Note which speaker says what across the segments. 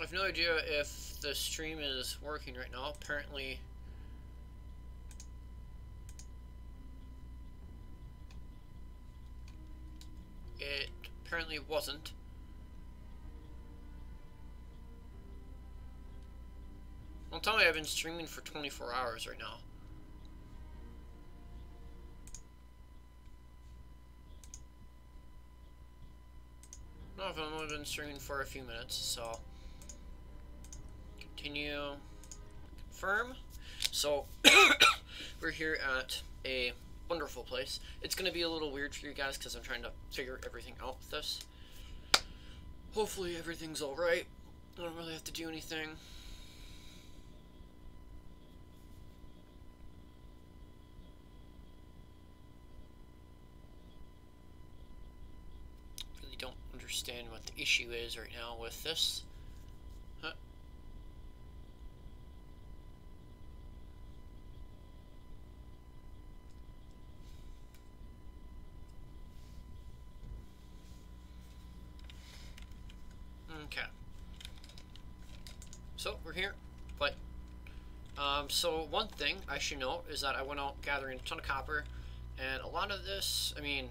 Speaker 1: I've no idea if the stream is working right now. Apparently, it wasn't. Don't tell me I've been streaming for 24 hours right now. No, I've only been streaming for a few minutes, so continue, confirm. So we're here at a wonderful place. It's gonna be a little weird for you guys because I'm trying to figure everything out with this. Hopefully everything's alright. I don't really have to do anything. Really don't understand what the issue is right now with this. Huh. Okay. So we're here, but so one thing I should note is that I went out gathering a ton of copper, and a lot of this, I mean,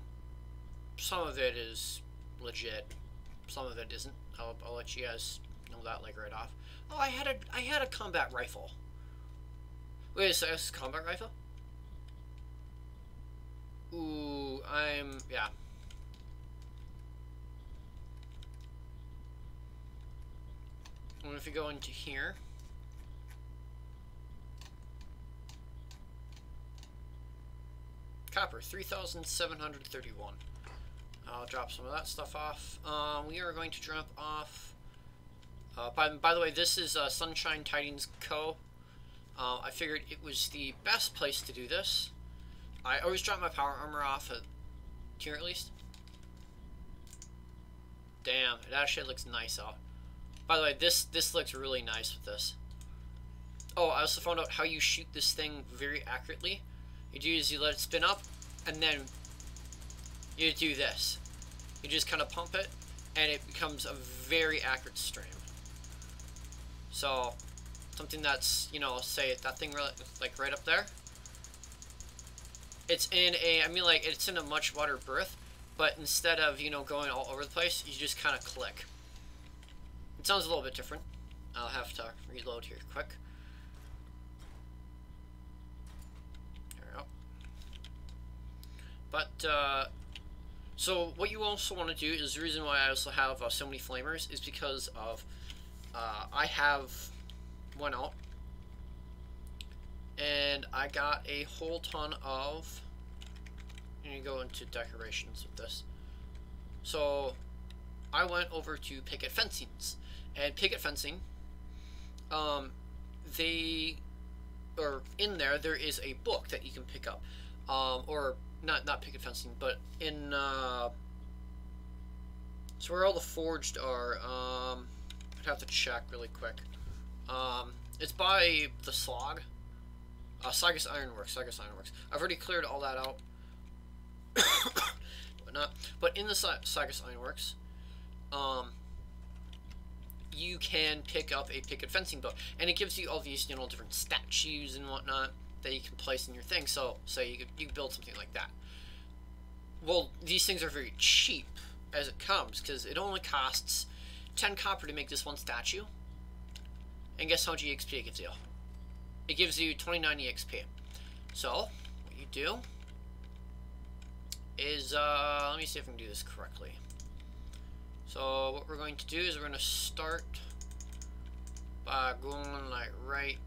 Speaker 1: some of it is legit, some of it isn't. I'll let you guys know that like right off. Oh, I had a combat rifle. Wait a second, this is a combat rifle? Ooh, yeah. And if you go into here, copper, 3,731. I'll drop some of that stuff off. We are going to drop off. By the way, this is Sunshine Tidings Co. I figured it was the best place to do this. I always drop my power armor off at here at least. Damn, it actually looks nice out. By the way, this looks really nice with this. Oh, I also found out how you shoot this thing very accurately. You do is you let it spin up, and then you do this. You just kind of pump it, and it becomes a very accurate stream. So, something that's, you know, say that thing like right up there. It's in a, I mean, like, it's in a much wider berth, but instead of, you know, going all over the place, you just kind of click. It sounds a little bit different. I'll have to reload here quick. There we go. But, so what you also want to do is the reason why I also have so many flamers is because of, I have one out, and I got a whole ton of, and you go into decorations with this. So I went over to Picket Fencing's, and Picket Fencing, or in there is a book that you can pick up, or not Picket Fencing, but in, so where all the forged are, I'd have to check really quick. It's by the Slog, Sagas Ironworks, I've already cleared all that out, whatnot, but in the Sagas Ironworks, you can pick up a Picket Fencing book, and it gives you all these, you know, different statues and whatnot that you can place in your thing. So say you could build something like that. Well, these things are very cheap as it comes, because it only costs 10 copper to make this one statue. And guess how much EXP it gives you? It gives you 29 EXP. So what you do is, let me see if I can do this correctly. So what we're going to do is we're going to start by going like right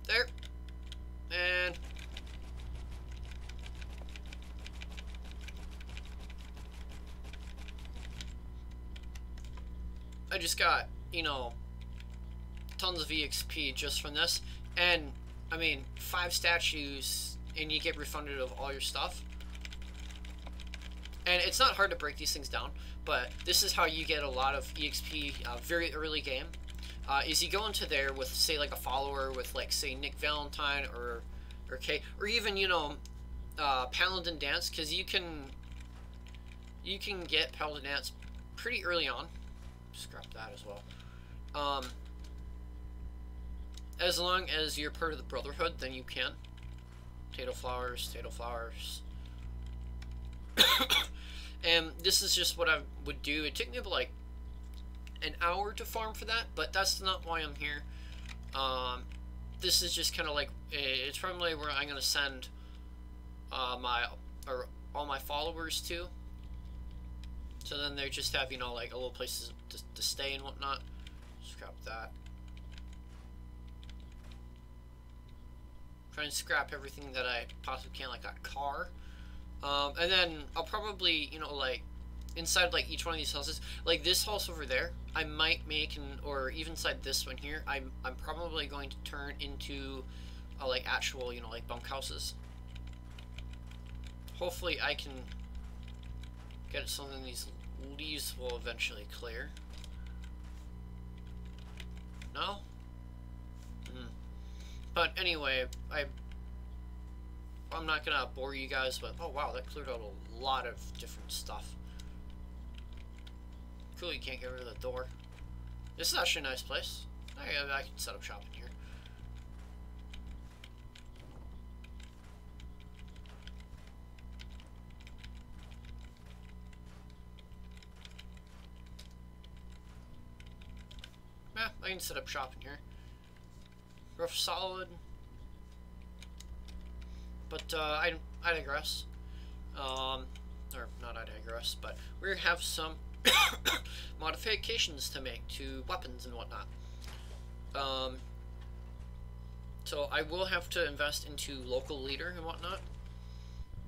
Speaker 1: there, and I just got, you know, tons of EXP just from this, and I mean 5 statues and you get refunded of all your stuff. And it's not hard to break these things down, but this is how you get a lot of EXP very early game. Is you go into there with, say, like a follower with, like, say, Nick Valentine or Kay, or even, you know, Paladin Dance, because you can get Paladin Dance pretty early on. Scrap that as well. Um, as long as you're part of the Brotherhood, then you can. Potato flowers, potato flowers. And this is just what I would do. It took me about like an hour to farm for that, but that's not why I'm here. This is just kind of like, it's probably where I'm going to send all my followers to. So then they just have, you know, like a little place to stay and whatnot. Scrap that. Try and scrap everything that I possibly can, like that car. And then I'll probably, you know, like inside like each one of these houses, like this house over there, I might make or even inside this one here, I'm probably going to turn into like actual, you know, like bunkhouses. Hopefully I can get something these leaves will eventually clear. No? But anyway, I'm not gonna bore you guys, but oh wow, that cleared out a lot of different stuff. Cool, you can't get rid of the door. This is actually a nice place. I can set up shop in here. Yeah, I can set up shop in here. Roof solid. But I digress. Or not I digress, but we have some modifications to make to weapons and whatnot. So I will have to invest into local leader and whatnot,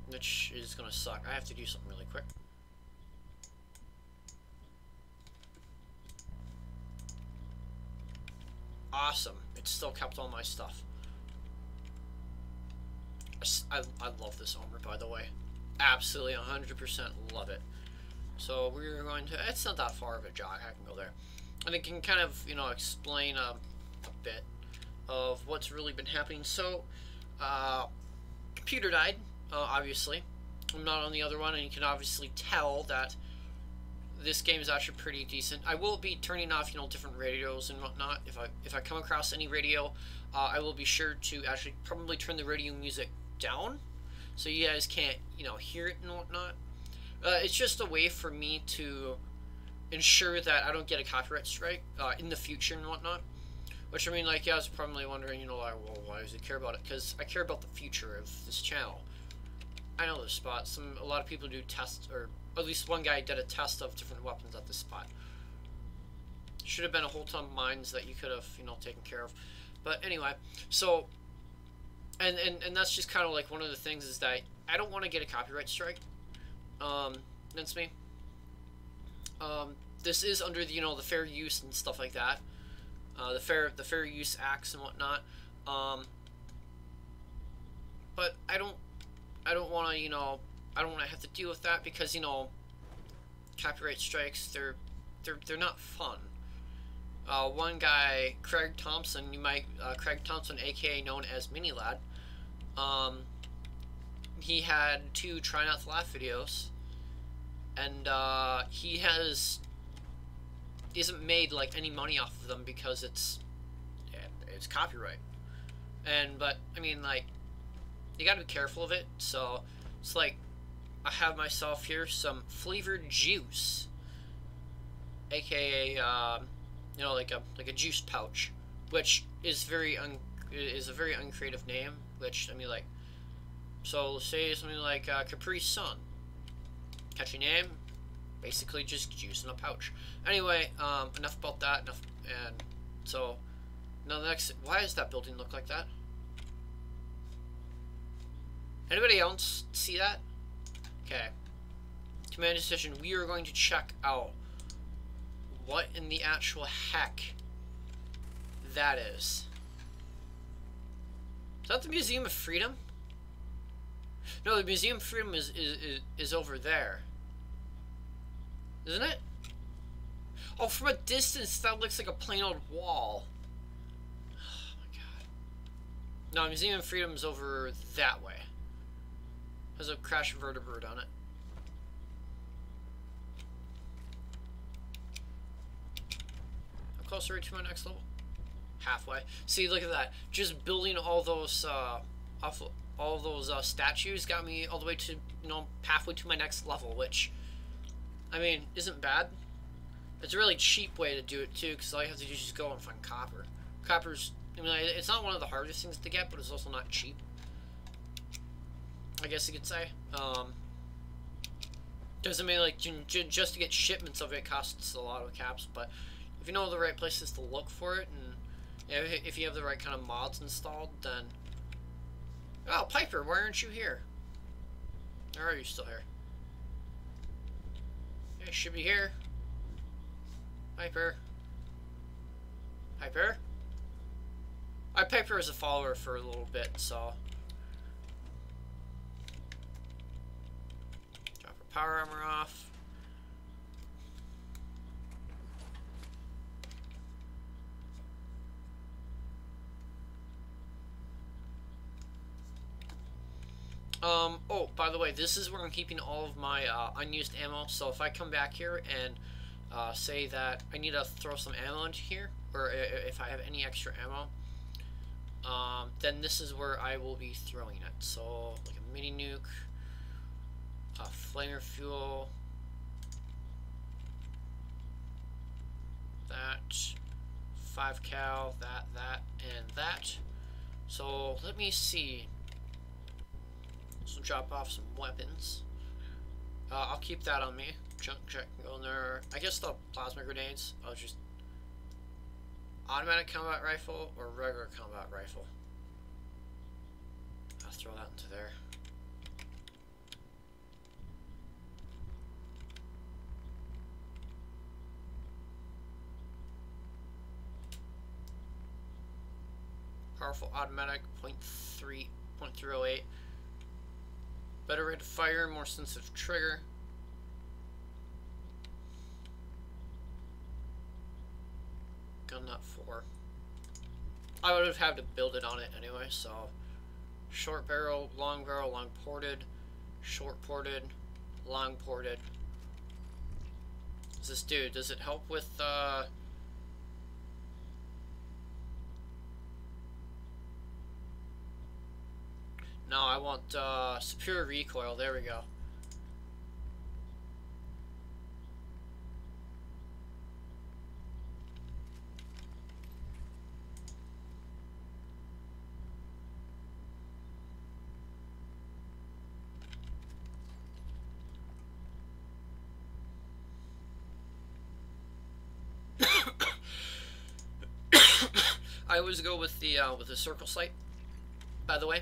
Speaker 1: which is gonna suck. I have to do something really quick. Awesome. It still kept all my stuff. I love this armor, by the way. Absolutely 100% love it. So we're going to, it's not that far of a jog, I can go there. And it can kind of, you know, explain a bit of what's really been happening. So, computer died, obviously. I'm not on the other one, and you can obviously tell that this game is actually pretty decent. I will be turning off, you know, different radios and whatnot. If I come across any radio, I will be sure to actually probably turn the radio music down, so you guys can't, you know, hear it and whatnot. It's just a way for me to ensure that I don't get a copyright strike in the future and whatnot. Which, I mean, like, you guys are probably wondering, you know, like, well, why does he care about it? Because I care about the future of this channel. I know this spot. A lot of people do tests, or at least one guy did a test of different weapons at this spot. Should have been a whole ton of mines that you could have, you know, taken care of. But anyway, so, and that's just kind of like one of the things is that I don't want to get a copyright strike. That's me. This is under the, you know, the fair use and stuff like that. The fair use acts and whatnot. But I don't want to, you know, I don't want to have to deal with that because, you know, copyright strikes, they're not fun. One guy, Craig Thompson, Craig Thompson, aka known as Minilad, he had 2 Try Not to Laugh videos, and he isn't made like any money off of them because it's copyright. But I mean, like, you gotta be careful of it. So it's like I have myself here some flavored juice, aka you know, like a juice pouch, which is is a very uncreative name. Which, I mean, like, so say something like Capri Sun, catchy name, basically just juice in a pouch. Anyway, enough about that. And so now the next, why does that building look like that? Anybody else see that? Okay. Command decision. We are going to check out what in the actual heck that is. Is that the Museum of Freedom? No, the Museum of Freedom is over there. Isn't it? Oh, from a distance, that looks like a plain old wall. Oh my god. No, Museum of Freedom is over that way. Has a crash vertebrate on it. How closer to my next level? Halfway. See, look at that. Just building all those statues got me all the way to, you know, halfway to my next level, which, I mean, isn't bad. It's a really cheap way to do it too, because all you have to do is just go and find copper. Copper's, I mean, it's not one of the hardest things to get, but it's also not cheap, I guess you could say. Doesn't mean like just to get shipments of it costs a lot of caps, but if you know the right places to look for it, and if you have the right kind of mods installed, then... Oh, Piper, why aren't you here? Or are you still here? Yeah, you should be here. Piper. Piper? Piper is a follower for a little bit, so... Drop her power armor off. Oh, by the way, this is where I'm keeping all of my unused ammo, so if I come back here and say that I need to throw some ammo into here, or if I have any extra ammo, then this is where I will be throwing it. So, like a mini nuke, flamer fuel, that, 5 cal, that, and that. So, let me see. So drop off some weapons. I'll keep that on me. Junk check can go in there. I guess the plasma grenades. I'll just... Automatic combat rifle or regular combat rifle. I'll throw that into there. Powerful automatic, 0.308. Better rate of fire, more sensitive trigger. Gun nut 4. I would have had to build it on it anyway, so short barrel, long ported, short ported, long ported. What's this do? Does it help with No, I want superior recoil. There we go. I always go with the circle sight, by the way.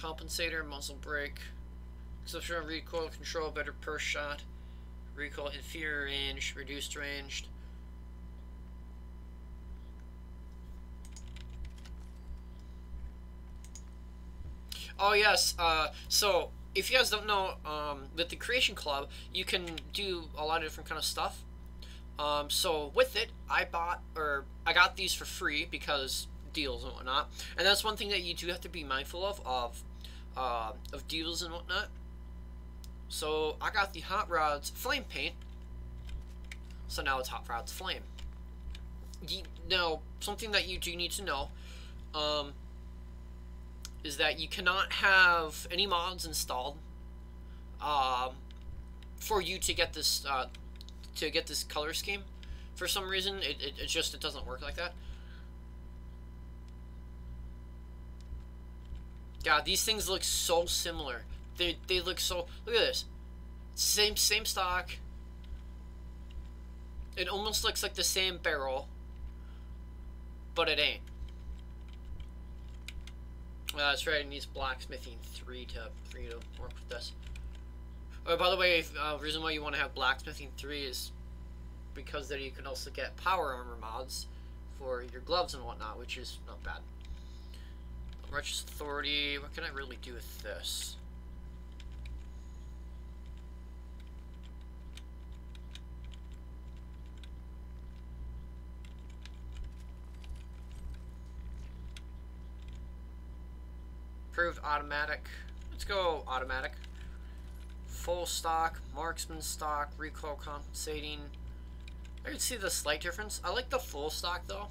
Speaker 1: Compensator, muzzle brake, exceptional recoil control, better per shot, recoil inferior range, reduced ranged. Oh yes, so if you guys don't know, with the Creation Club, you can do a lot of different kind of stuff. So with it, I got these for free because deals and whatnot, and that's one thing that you do have to be mindful of deals and whatnot. So I got the Hot Rods Flame Paint, so now it's Hot Rods Flame. Now, something that you do need to know, is that you cannot have any mods installed, for you to get this, color scheme. For some reason, it doesn't work like that. God, these things look so similar. They look so... Look at this. Same stock. It almost looks like the same barrel, but it ain't. That's right, it needs blacksmithing 3 for you to work with this. Oh, by the way, reason why you want to have blacksmithing 3 is because then you can also get power armor mods for your gloves and whatnot, which is not bad. Righteous Authority, what can I really do with this? Improved automatic. Let's go automatic. Full stock, marksman stock, recoil compensating. I can see the slight difference. I like the full stock though.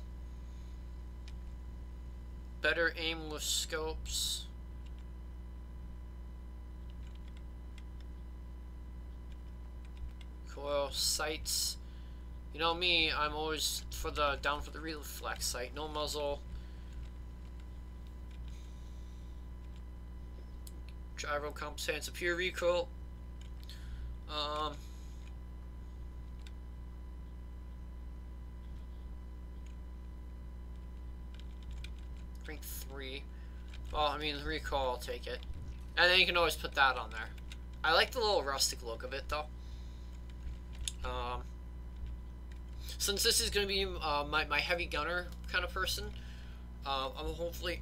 Speaker 1: Better aim with scopes. Coil sights. You know me, I'm always down for the reflex sight. No muzzle. Gyro compensates a pure recoil. Rank 3. Well, I mean, the recoil, I'll take it. And then you can always put that on there. I like the little rustic look of it, though. Since this is going to be my heavy gunner kind of person, I'm hopefully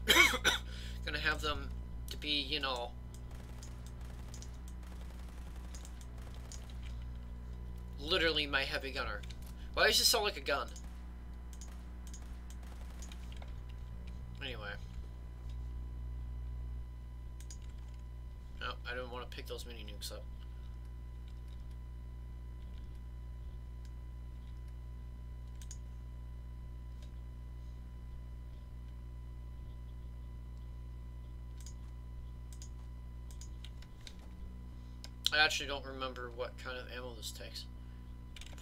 Speaker 1: going to have them to be, you know, literally my heavy gunner. Why does it sound like a gun? Anyway. No, I don't want to pick those mini nukes up. I actually don't remember what kind of ammo this takes.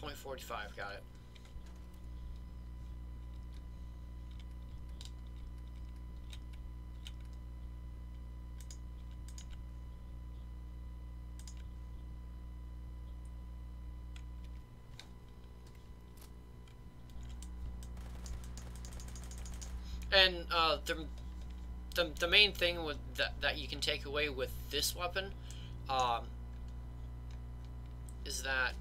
Speaker 1: .45, got it. And the main thing with that you can take away with this weapon is that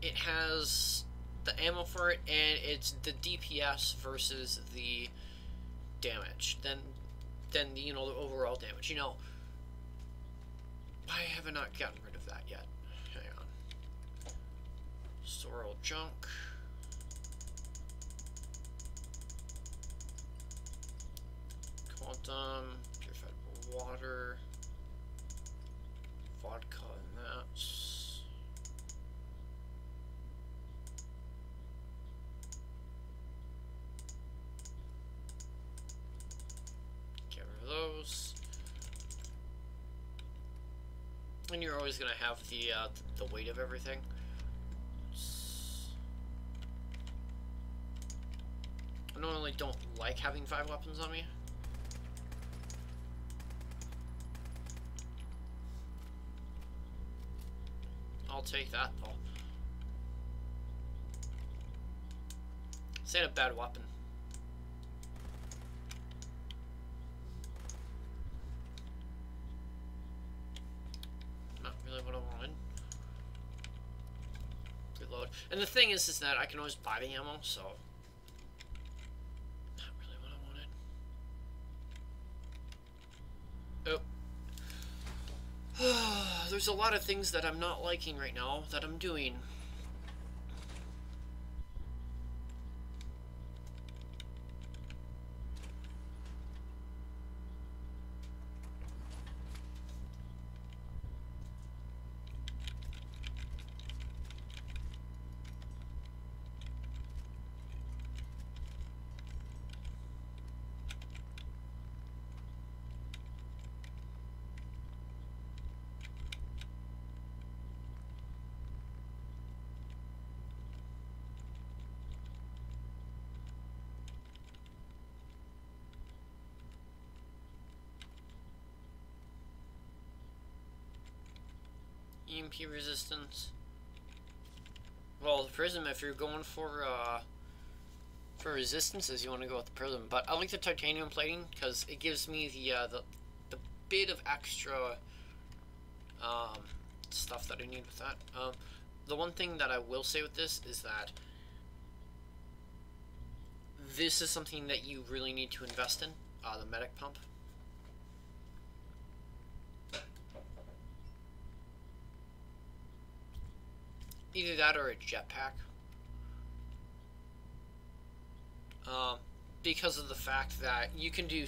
Speaker 1: it has the ammo for it, and it's the DPS versus the damage. Then you know, the overall damage. You know, why have I not gotten rid of that yet? Hang on. Store old junk. Quantum, purified water, vodka, and that. Get rid of those. And you're always gonna have the weight of everything. I normally don't like having 5 weapons on me. I'll take that though. This ain't a bad weapon. Not really what I wanted. Reload. And the thing is that I can always buy the ammo, so not really what I wanted. Oh. There's a lot of things that I'm not liking right now that I'm doing. EMP resistance. Well, the prism, if you're going for resistances, you want to go with the prism. But I like the titanium plating because it gives me the bit of extra stuff that I need with that. The one thing that I will say with this is that this is something that you really need to invest in, the medic pump. Either that or a jetpack. Because of the fact that you can do,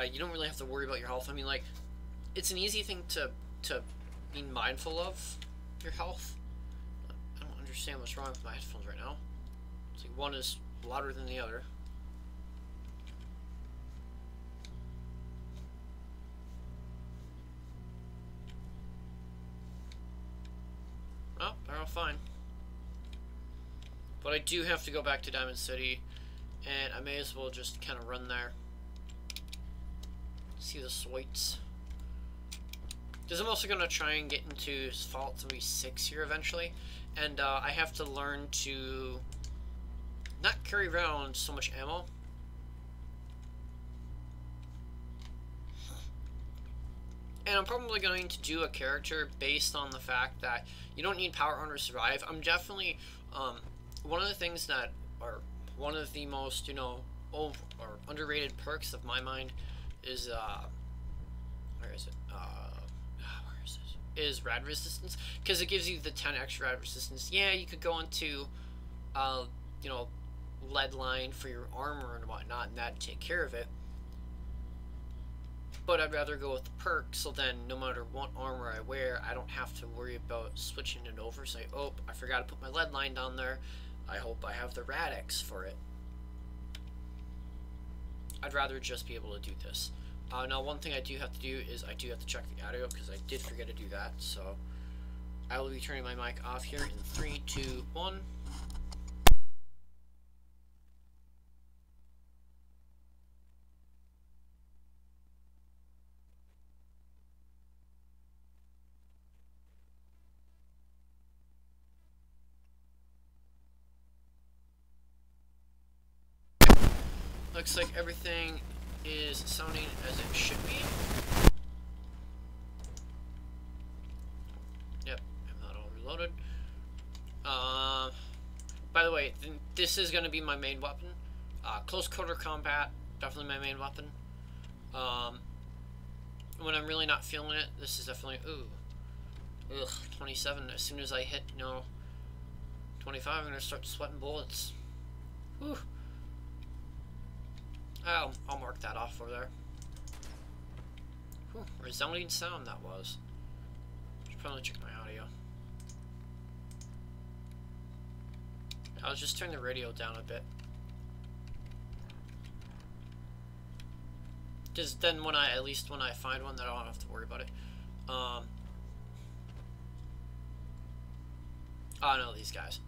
Speaker 1: you don't really have to worry about your health. I mean, like, it's an easy thing to be mindful of your health. I don't understand what's wrong with my headphones right now. It's like one is louder than the other. Oh, they're all fine. But I do have to go back to Diamond City, and I may as well just kind of run there. See the Swites. Because I'm also going to try and get into Fallout 76 here eventually. And I have to learn to not carry around so much ammo. And I'm probably going to do a character based on the fact that you don't need power armor to survive. I'm definitely, one of the things that are one of the most, you know, or underrated perks of my mind is, where is it? Where is it? Is rad resistance, because it gives you the 10 extra rad resistance. Yeah, you could go into, you know, lead line for your armor and whatnot, and that'd take care of it. But I'd rather go with the perk, so then no matter what armor I wear, I don't have to worry about switching it over. Say, oh, I forgot to put my lead line down there. I hope I have the Rad-X for it. I'd rather just be able to do this. Now, one thing I do have to do is I do have to check the audio, because I did forget to do that. So I will be turning my mic off here in 3, 2, 1. Looks like everything is sounding as it should be. Yep, I'm not all reloaded. By the way, this is going to be my main weapon. Close quarter combat, definitely my main weapon. When I'm really not feeling it, this is definitely, ooh. Ugh, 27. As soon as I hit, you know, 25, I'm going to start sweating bullets. Whew. I'll mark that off over there. Whew, resounding sound that was. Should probably check my audio. I'll just turn the radio down a bit. Just then when at least when I find one, that I don't have to worry about it. Oh no, these guys.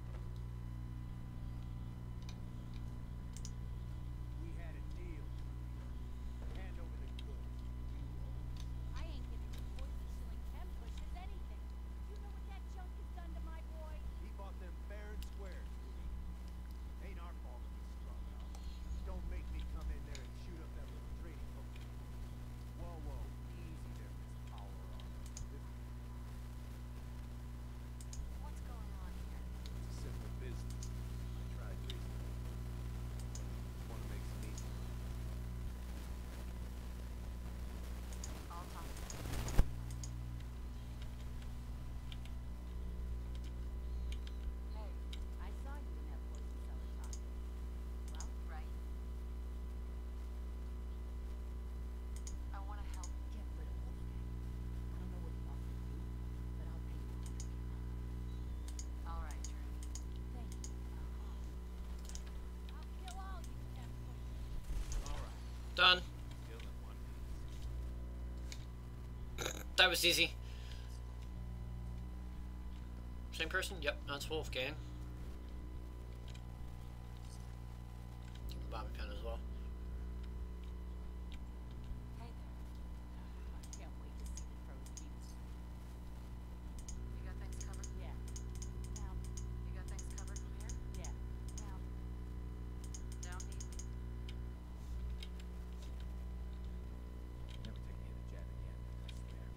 Speaker 1: Done. That was easy. Same person? Yep, that's Wolfgang. Bobby pin as well.
Speaker 2: Hey there. I can't wait to see the pros use. You got things covered? Yeah. Now. You got things covered from here? Yeah. Now. Down deep.
Speaker 3: Never take me to jet again, I swear.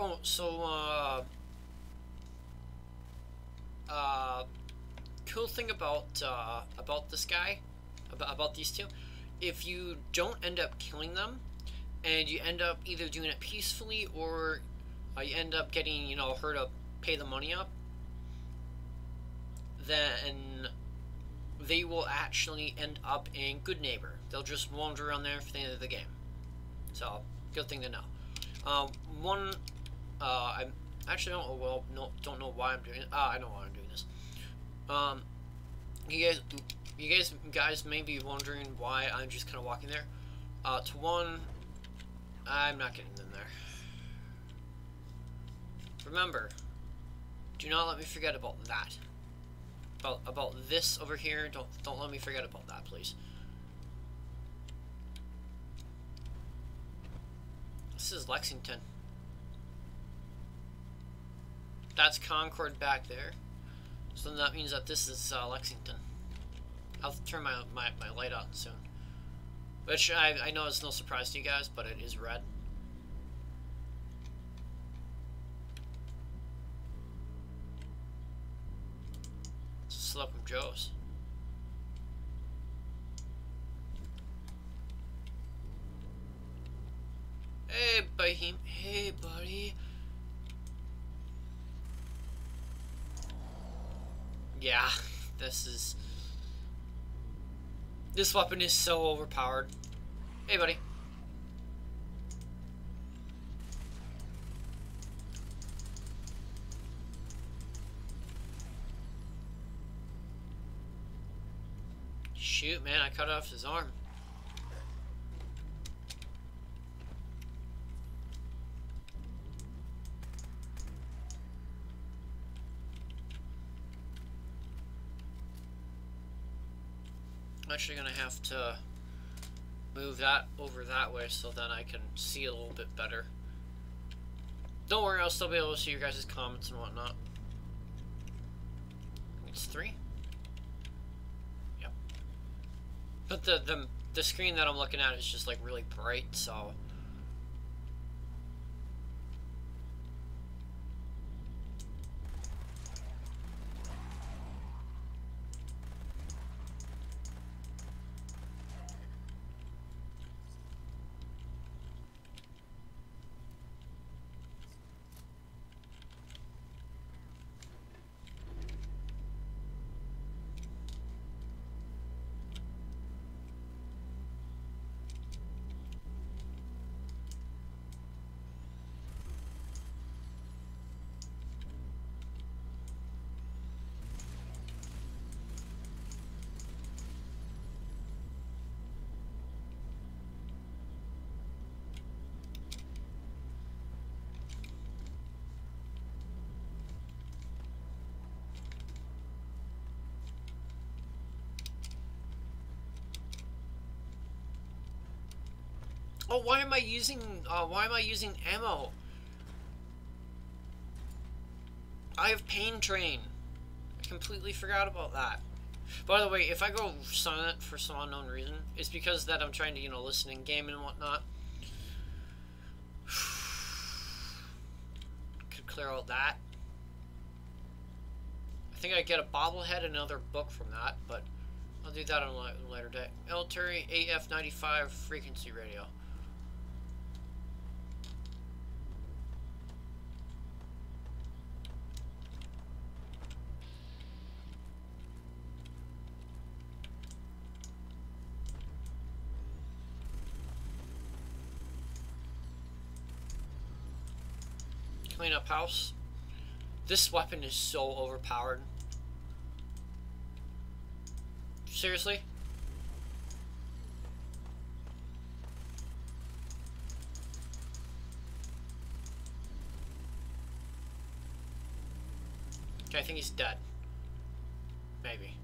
Speaker 1: Oh, so, cool thing about this guy, about these two, if you don't end up killing them, and you end up either doing it peacefully, or you end up getting, you know, her to pay the money up, then they will actually end up in Good Neighbor. They'll just wander around there for the end of the game. So, good thing to know. I Actually, don't know why I'm doing it. I know why I'm doing this. You guys may be wondering why I'm just kind of walking there. To one, I'm not getting in there. Remember, do not let me forget about that. About this over here. Don't let me forget about that, please. This is Lexington. That's Concord back there. So that means that this is Lexington. I'll turn my light on soon. Which I know is no surprise to you guys, but it is red. Slocum Joe's. Hey, Bahim. Hey, buddy. Yeah, this weapon is so overpowered. Hey, buddy. Shoot, man, I cut off his arm. I'm actually gonna have to move that over that way so then I can see a little bit better. Don't worry, I'll still be able to see your guys' comments and whatnot. It's 3? Yep. But the screen that I'm looking at is just like really bright, so oh, why am I using ammo? I have Pain Train. I completely forgot about that. By the way, if I go silent for some unknown reason, it's because that I'm trying to, you know, listen in game and whatnot. Could clear out that. I think I get a bobblehead and another book from that, but I'll do that on a later day. Military AF-95 frequency radio. Clean up house. This weapon is so overpowered. Seriously? Okay, I think he's dead. Maybe.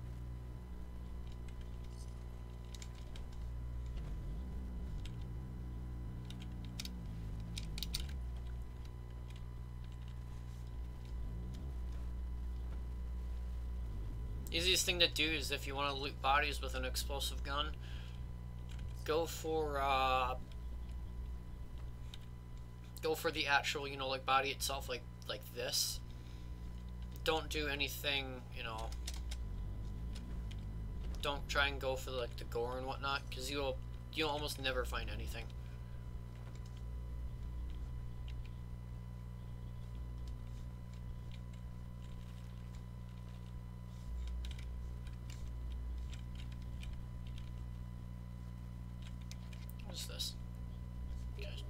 Speaker 1: Easiest thing to do is if you want to loot bodies with an explosive gun, go for the actual, you know, like body itself, like this. Don't do anything, you know. Don't try and go for like the gore and whatnot, because you'll almost never find anything. What is this? Guys.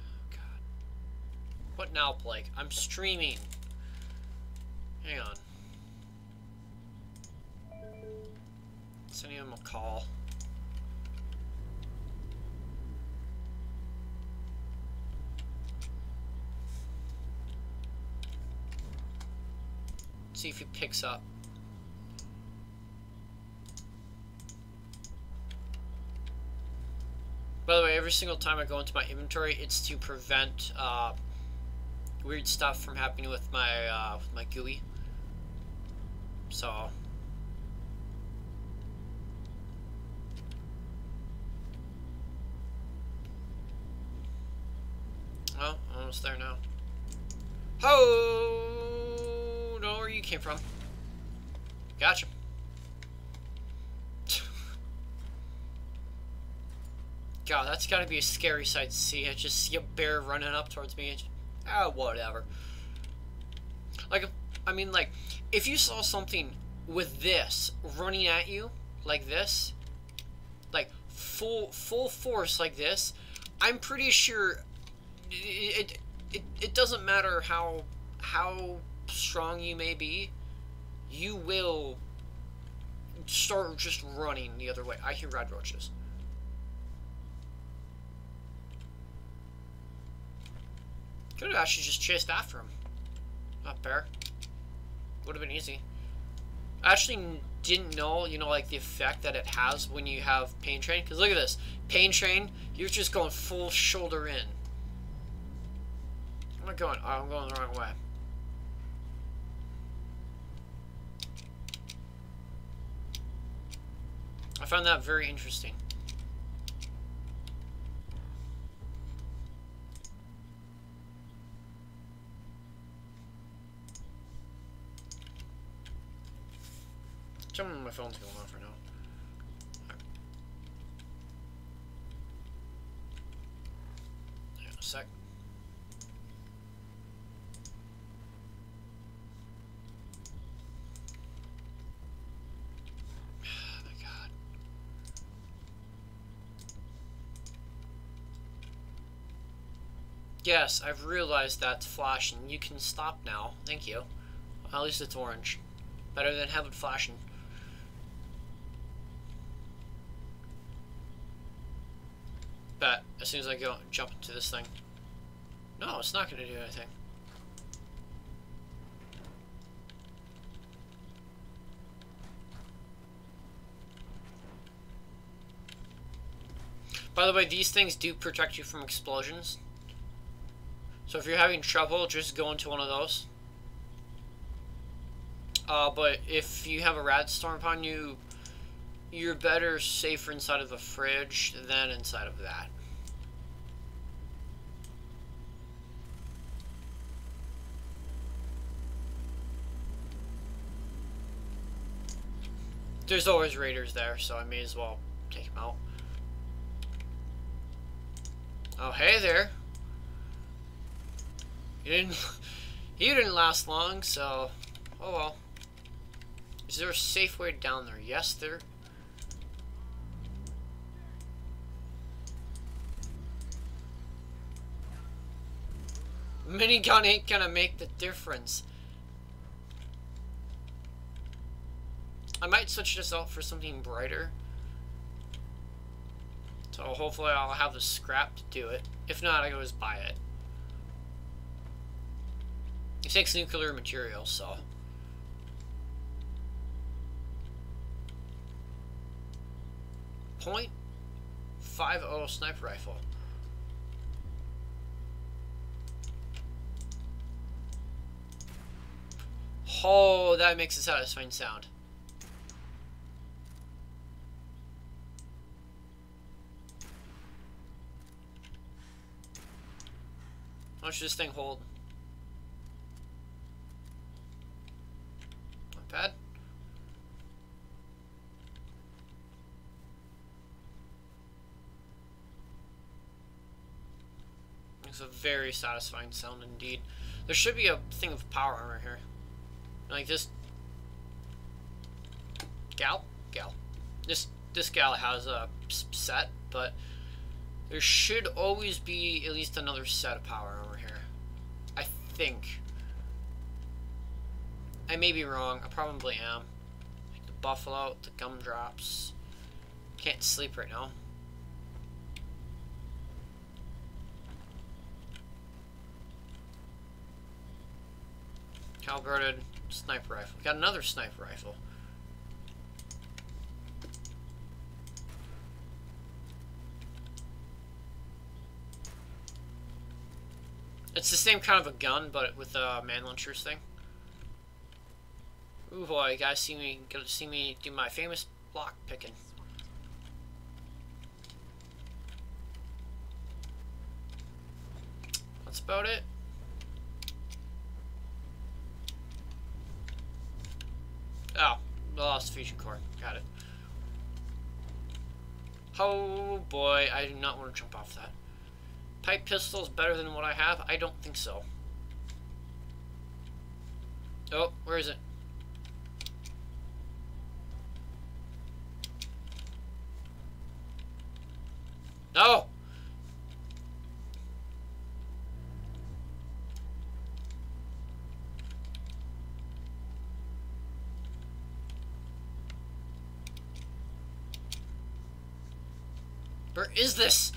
Speaker 1: Oh, God. What now, Blake? I'm streaming. Hang on. Sending him a call. See if he picks up. By the way, every single time I go into my inventory, it's to prevent weird stuff from happening with my GUI. So. Well, I'm almost there now. Ho! Don't know where you came from. Gotcha. God, that's gotta be a scary sight to see. I just see a bear running up towards me and whatever. Like, I mean, like, if you saw something with this running at you, like this, like, full force like this, I'm pretty sure it doesn't matter how strong you may be, you will start just running the other way. I hear red roaches. Could have actually just chased after him. Not bear. Would have been easy. I actually didn't know, you know, like the effect that it has when you have Pain Train. Because look at this. Pain Train, you're just going full shoulder in. I'm going, oh, I'm going the wrong way. I found that very interesting. My phone's going off right now. Hang on a sec. Oh my God. Yes, I've realized that's flashing. You can stop now. Thank you. At least it's orange. Better than have it flashing. Bet as soon as I go jump into this thing. No, it's not going to do anything. By the way, these things do protect you from explosions. So if you're having trouble, just go into one of those. But if you have a rat storm upon you, you're better safer inside of a fridge than inside of that. There's always raiders there, so I may as well take them out. Oh, hey there. You didn't last long, so oh well. Is there a safe way down there? Yes, there. Minigun ain't gonna make the difference. I might switch this out for something brighter. So hopefully I'll have the scrap to do it. If not, I can always buy it. It takes nuclear material, so. .50 sniper rifle. Oh, that makes a satisfying sound. How much does this thing hold? Not bad. It's a very satisfying sound indeed. There should be a thing of power armor here. Like this gal. This gal has a set, but there should always be at least another set of power armor here. think. I may be wrong. I probably am. Like the buffalo, the gumdrops. Can't sleep right now. Calibrated sniper rifle. We got another sniper rifle. It's the same kind of a gun, but with a man launchers thing. Ooh boy, you guys get to see me do my famous block picking. That's about it. Oh, lost fusion core. Got it. Oh boy, I do not want to jump off that. Pipe pistol is better than what I have? I don't think so. Oh, where is it? No! Where is this?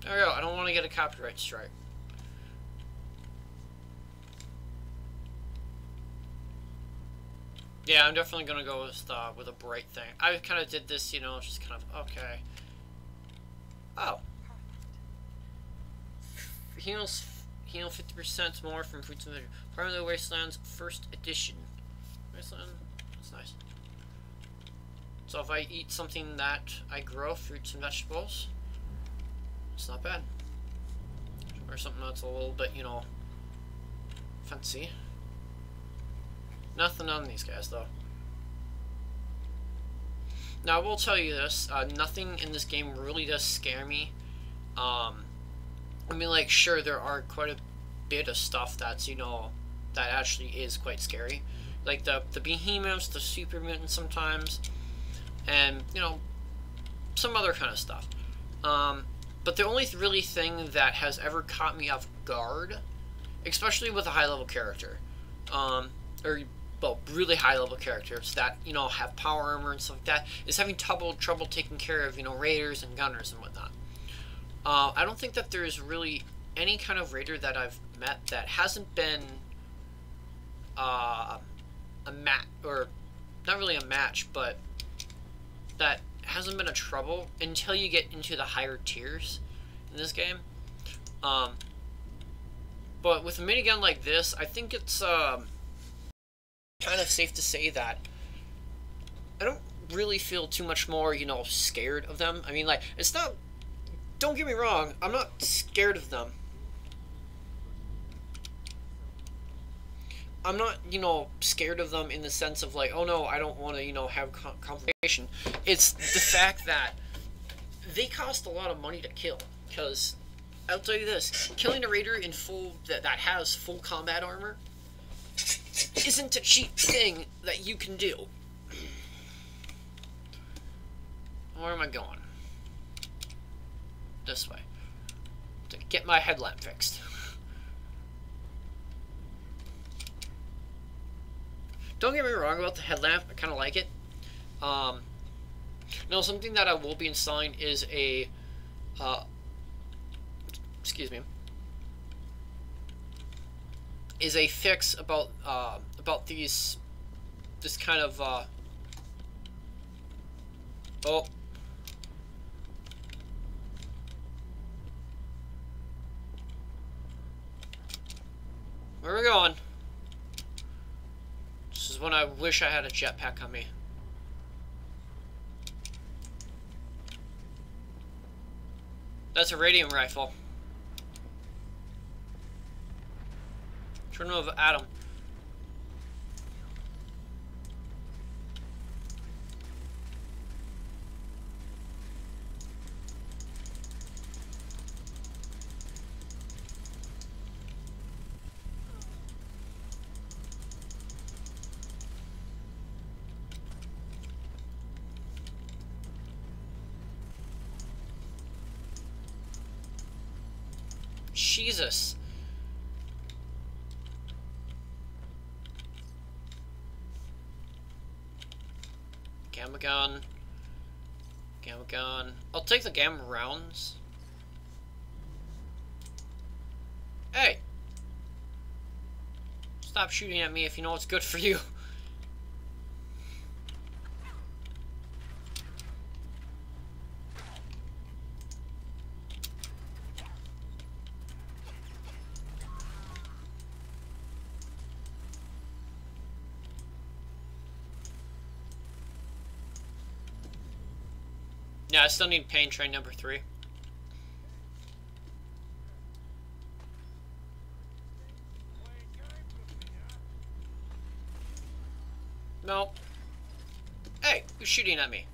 Speaker 1: There we go. I don't want to get a copyright strike. Yeah, I'm definitely gonna go with a bright thing. I kind of did this, you know, just kind of okay. Oh, heal 50% more from fruits and vegetables. Part of the Wastelands First Edition. Wasteland, that's nice. So if I eat something that I grow, fruits and vegetables, it's not bad. Or something that's a little bit, you know, fancy. Nothing on these guys, though. Now, I will tell you this. Nothing in this game really does scare me. I mean, like, sure, there are quite a bit of stuff that's, you know, that actually is quite scary. Like, the behemoths, the super mutants sometimes, and, you know, some other kind of stuff. But the only really thing that has ever caught me off guard, especially with a high-level character, or well, really high-level characters that, you know, have power armor and stuff like that, is having trouble taking care of, you know, raiders and gunners and whatnot. I don't think that there's really any kind of raider that I've met that hasn't been a match, or not really a match, but that hasn't been a trouble until you get into the higher tiers in this game. But with a minigun like this, I think it's kind of safe to say that I don't really feel too much more, you know, scared of them. I mean, like, it's not, don't get me wrong, I'm not scared of them. I'm not, you know, scared of them in the sense of like, oh no, I don't want to, you know, have confrontation. It's the fact that they cost a lot of money to kill. Because, I'll tell you this, killing a raider in full, that has full combat armor, isn't a cheap thing that you can do. Where am I going? This way. To get my headlamp fixed. Don't get me wrong about the headlamp, I kind of like it. No, something that I will be installing is a, excuse me, is a fix about this kind of, oh. Where are we going? This is when I wish I had a jetpack on me. That's a radium rifle. Turn of Adam. Jesus. Gamma gun. Gamma gun. I'll take the gamma rounds. Hey! Stop shooting at me if you know what's good for you. Yeah, I still need pain train number 3. No. Hey, who's shooting at me?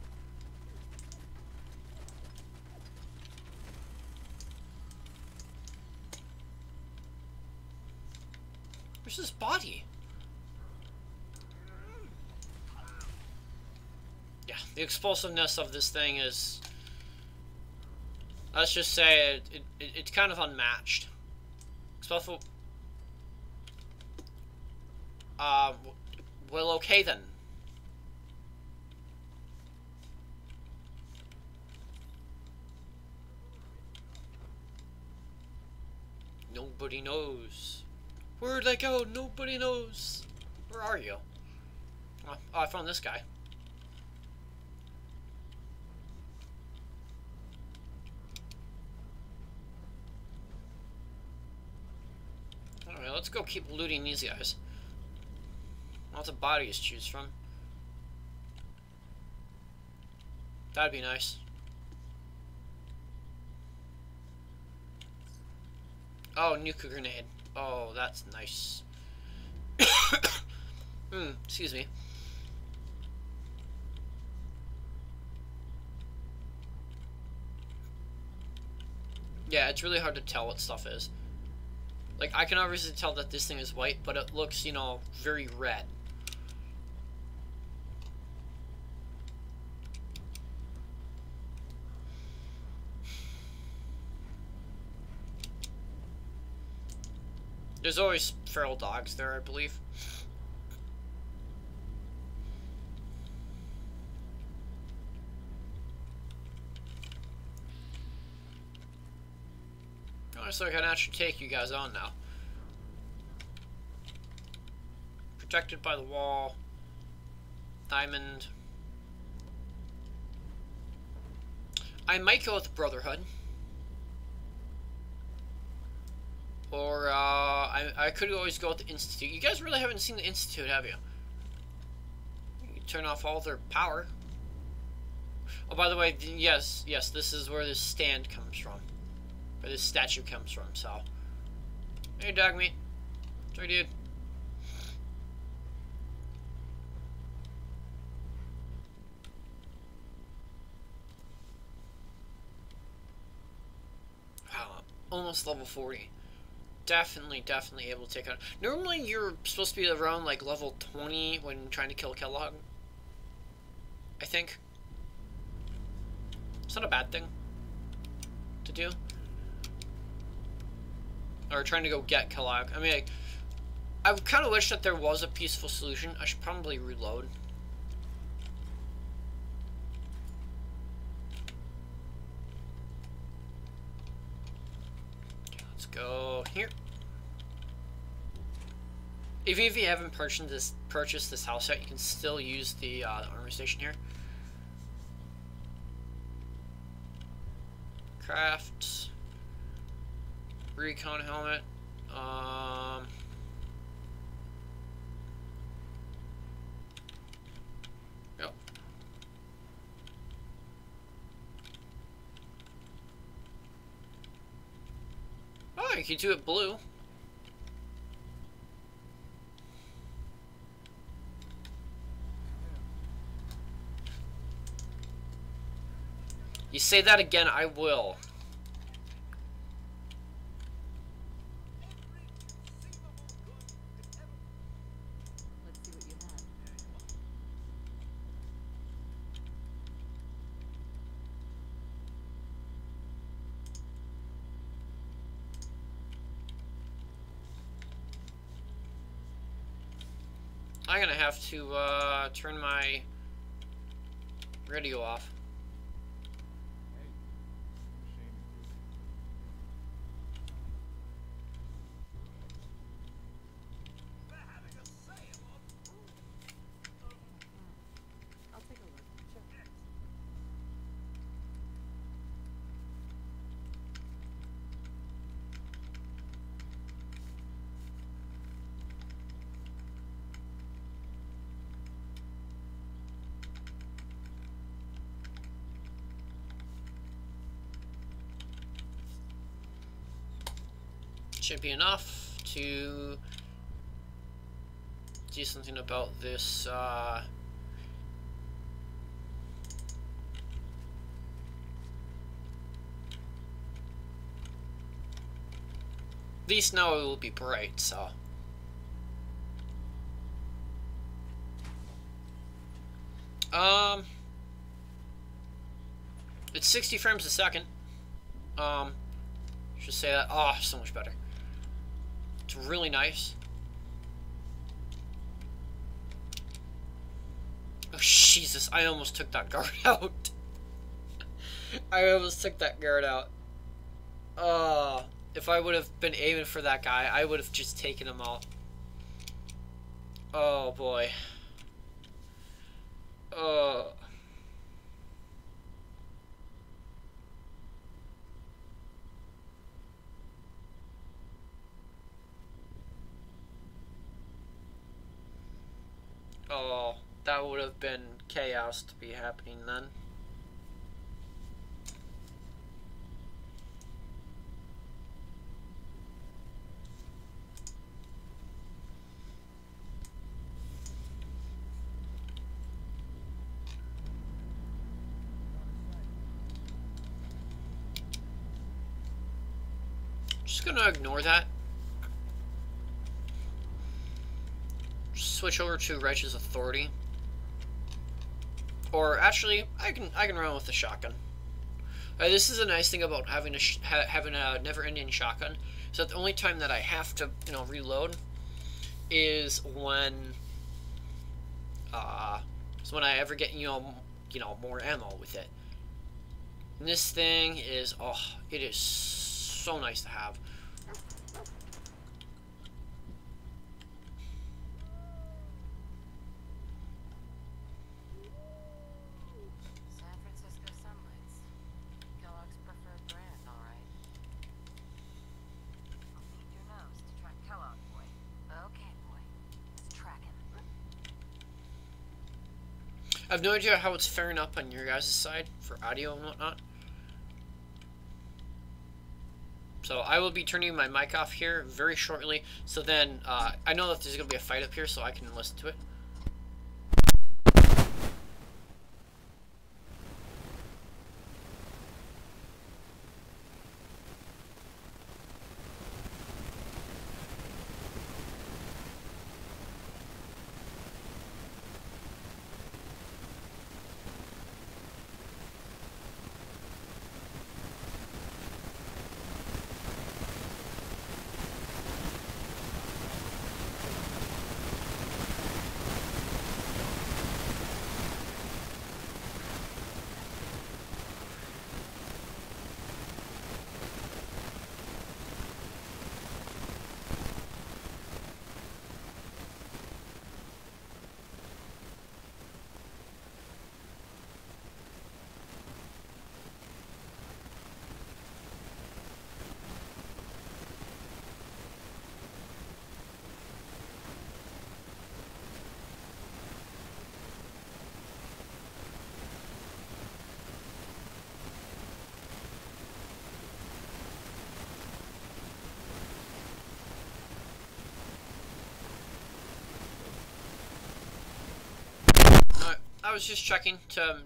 Speaker 1: Where's his body? Yeah, the explosiveness of this thing is... Let's just say it's kind of unmatched. Explosive... Well, okay then. Nobody knows. Where'd I go? Nobody knows. Where are you? Oh, I found this guy. Alright, let's go keep looting these guys. Lots of bodies to choose from. That'd be nice. Oh, nuclear grenade. Oh, that's nice. Excuse me. Yeah, it's really hard to tell what stuff is. Like, I can obviously tell that this thing is white, but it looks, you know, very red. There's always feral dogs there, I believe. Oh, so I can actually take you guys on now. Protected by the wall. Diamond. I might go with Brotherhood. Or, I could always go with the Institute. You guys really haven't seen the Institute, have you? You turn off all their power. Oh, by the way, yes, this is where this stand comes from. Where this statue comes from, so. Hey, dog meat. Sorry, dude. Wow, almost level 40. Definitely able to take out. Normally, you're supposed to be around like level 20 when trying to kill Kellogg. I think. It's not a bad thing to do. Or trying to go get Kellogg. I mean, I kind of wish that there was a peaceful solution. I should probably reload. Okay, let's go here. Even if you haven't purchased this house yet, you can still use the armor station here. Craft. Recon helmet. Yep. Oh, you can do it blue. You say that again, I will.
Speaker 2: Let's see what you have.
Speaker 1: I'm gonna have to turn my radio off.
Speaker 3: Hey, shame
Speaker 2: I'll take a look. Sure.
Speaker 1: Should be enough to do something about this, at least now it will be bright, so. It's 60 frames a second. Should say that. Oh, so much better. It's really nice. Oh, Jesus, I almost took that guard out. I almost took that guard out. If I would have been aiming for that guy, I would have just taken him out. Oh, boy. Oh, that would have been chaos to be happening then. Just gonna ignore that. Switch over to Reg's Authority. Or actually, I can run with the shotgun. This is a nice thing about having a never-ending shotgun. So the only time that I have to, reload is when I ever get more ammo with it. And this thing is, it is so nice to have.
Speaker 2: San Francisco Sunlights. Kellogg's preferred brand, all right. I'll feed your nose to track Kellogg, boy. Okay, boy. Let's track him.
Speaker 1: I have no idea how it's faring up on your guys' side for audio and whatnot. So I will be turning my mic off here very shortly. So then I know that there's going to be a fight up here, so I can listen to it. I was just checking to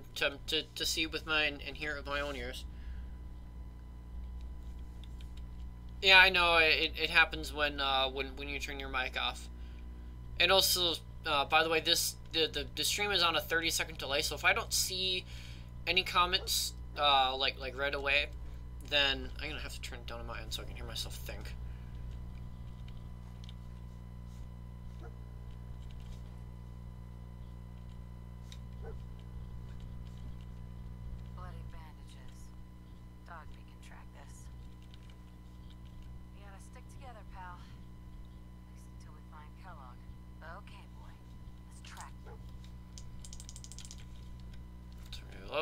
Speaker 1: see with mine and hear it with my own ears. Yeah, I know it happens when you turn your mic off. And also, by the way, the stream is on a 30-second delay, so if I don't see any comments like right away, then I'm gonna have to turn it down on my end so I can hear myself think.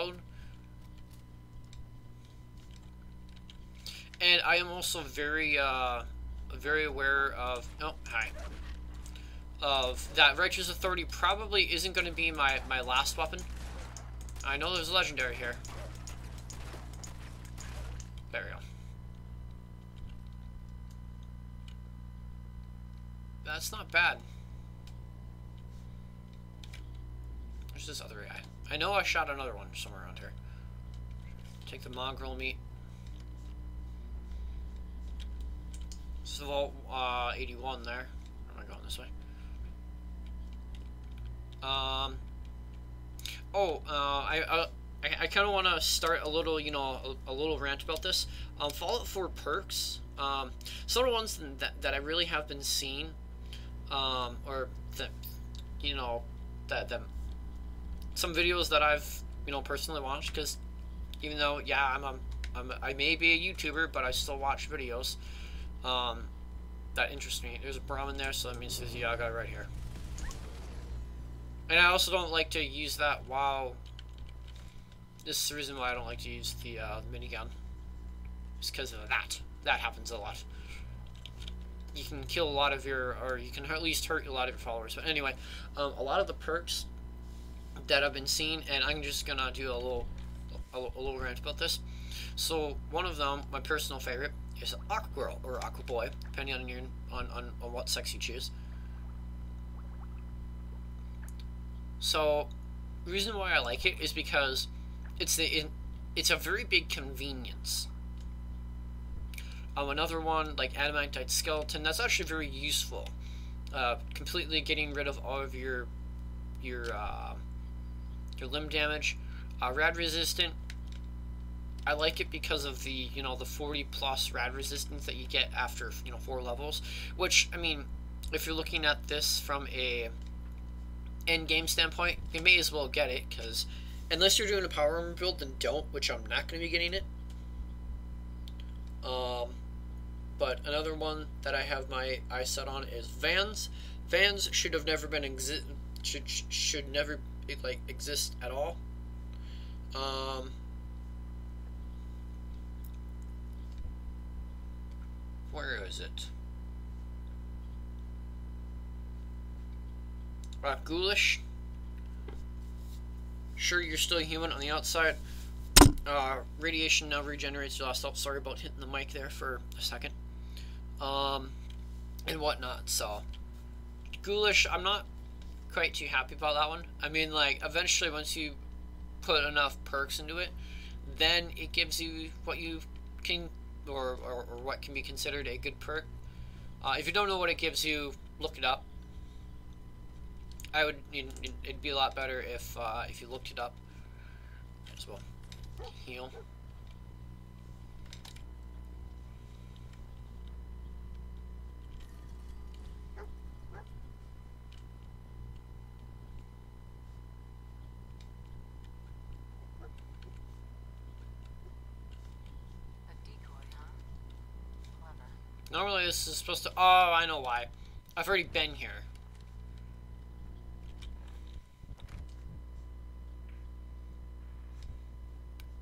Speaker 1: reload. And I am also very aware of, oh, hi, of that Righteous Authority probably isn't going to be my last weapon. I know there's a legendary here. There we go. That's not bad. There's this other guy. I know I shot another one somewhere around here. Take the mongrel meat. This is Vault 81 there. Or am I going this way? I kind of want to start a little, you know, a little rant about this. Fallout 4 perks. Some of the ones that I really have been seeing, or that, you know, that some videos that I've, you know, personally watched, because even though, yeah, I may be a YouTuber, but I still watch videos that interest me. There's a Brahmin there, so that means there's a Yaga right here. And I also don't like to use that while... This is the reason why I don't like to use the minigun. It's because of that. That happens a lot. You can kill a lot of your... Or you can at least hurt a lot of your followers. But anyway, a lot of the perks that I've been seeing, and I'm just gonna do a little rant about this. So one of them, my personal favorite, is Aqua Girl or Aqua Boy, depending on your on what sex you choose. So the reason why I like it is because it's a very big convenience. Another one like Adamantite Skeleton, that's actually very useful. Completely getting rid of all of your limb damage. Rad resistant, I like it because of the, you know, the 40 plus rad resistance that you get after, you know, 4 levels, which, I mean, if you're looking at this from a end game standpoint, you may as well get it, because unless you're doing a power armor build, then don't, which I'm not going to be getting it. But another one that I have my eyes set on is Vans. Vans should have never been should never like exist at all. Where is it? Ghoulish. Sure, you're still human on the outside. Radiation now regenerates your last health. Sorry about hitting the mic there for a second. And whatnot. So, Ghoulish, I'm not quite too happy about that one. I mean, like, eventually once you put enough perks into it, then it gives you what you can, or what can be considered a good perk. If you don't know what it gives you, look it up. It'd be a lot better if you looked it up as well. Heal. Normally this is supposed to... Oh, I know why. I've already been here.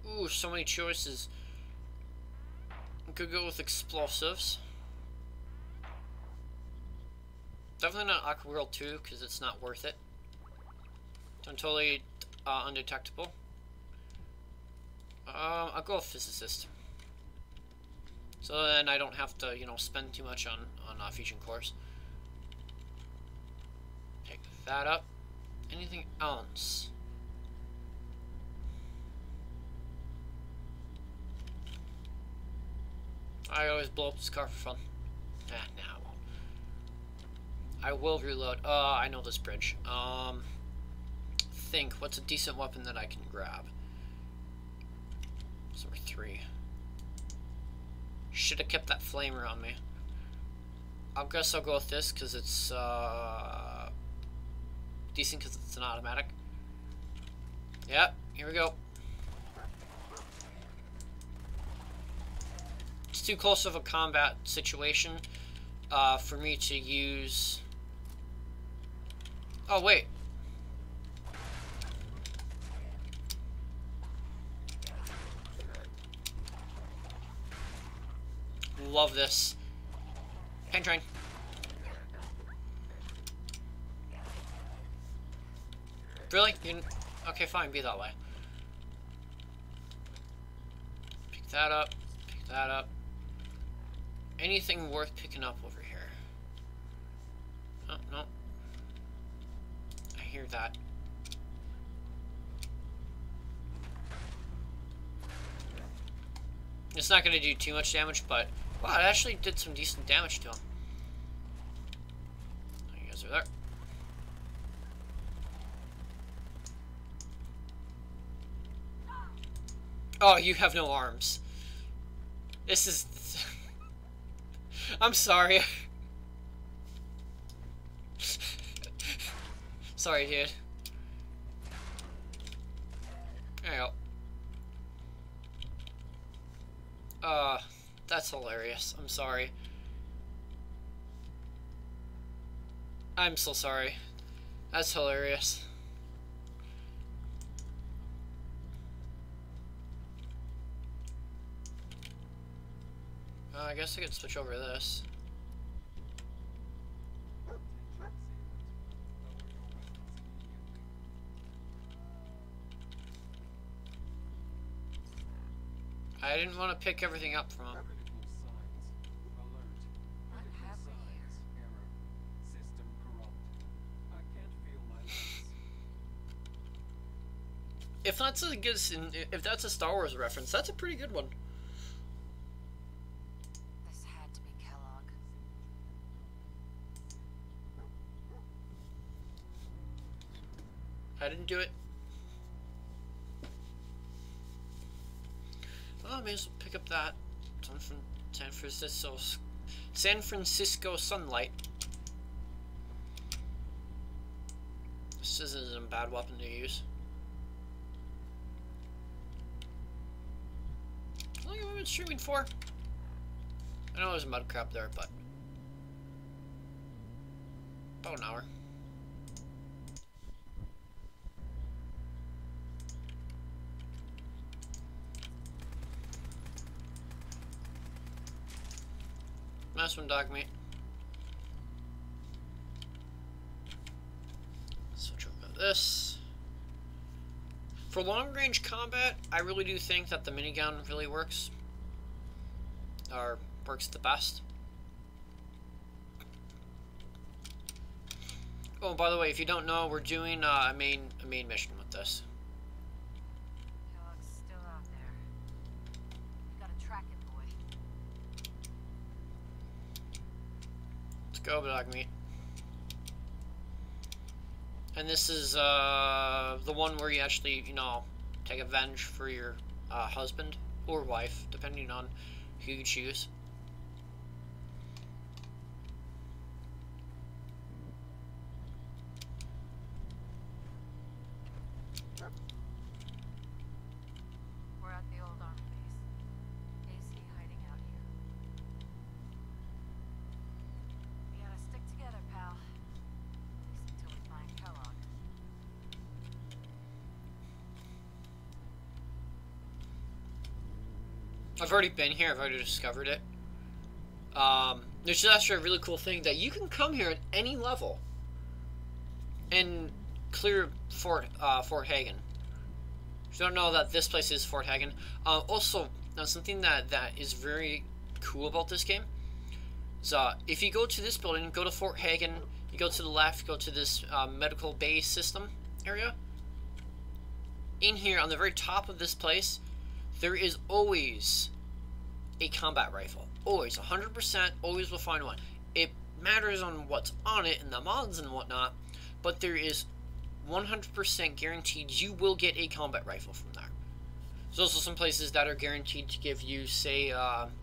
Speaker 1: Ooh, so many choices. I could go with explosives. Definitely not Aqua World 2, because it's not worth it. I'm totally undetectable. I'll go with Physicist. So then I don't have to, you know, spend too much on fusion cores. Pick that up. Anything else? I always blow up this car for fun. Nah, I won't. I will reload. I know this bridge. Think, what's a decent weapon that I can grab? So we're 3. Should have kept that flamer on me. I guess I'll go with this because it's decent because it's an automatic. Yep, here we go. It's too close of a combat situation for me to use. Oh wait. love this. Pain train. Really? You... Okay, fine. Be that way. Pick that up. Pick that up. Anything worth picking up over here? Oh, no. I hear that. It's not going to do too much damage, but... Wow, it actually did some decent damage to him. You guys are there. Oh, you have no arms. This is... I'm sorry. Sorry, dude. There you go. That's hilarious. I'm sorry. I'm so sorry. That's hilarious. I guess I could switch over this. I didn't want to pick everything up from him. If that's a good, if that's a Star Wars reference, that's a pretty good one.
Speaker 2: This had to be Kellogg.
Speaker 1: I didn't do it. Oh, I may as well pick up that. San Francisco Sunlight. This isn't a bad weapon to use. How long have I been streaming for? I know there's mud crap there, but about an hour. Nice one, dog meat. Switch over to this. For long range combat, I really do think that the minigun really works. Or works the best. Oh, by the way, if you don't know, we're doing a main mission with this.
Speaker 2: Kellogg's still out there. We gotta track it, boy.
Speaker 1: Let's go, dog meat. And this is the one where you actually, you know, take revenge for your husband or wife, depending on who you choose.
Speaker 2: We're at the old army base. AC hiding out here. We gotta stick together, pal. At least until we find Kellogg.
Speaker 1: I've already been here. I've already discovered it. There's actually a really cool thing that you can come here at any level and clear Fort Hagen. If you don't know that this place is Fort Hagen. Also, something that is very cool about this game is if you go to this building, go to Fort Hagen, you go to the left, go to this medical base system area. In here, on the very top of this place, there is always a combat rifle. Always, 100%, always will find one. It matters on what's on it and the mods and whatnot, but there is 100% guaranteed you will get a combat rifle from there. There's also some places that are guaranteed to give you, say,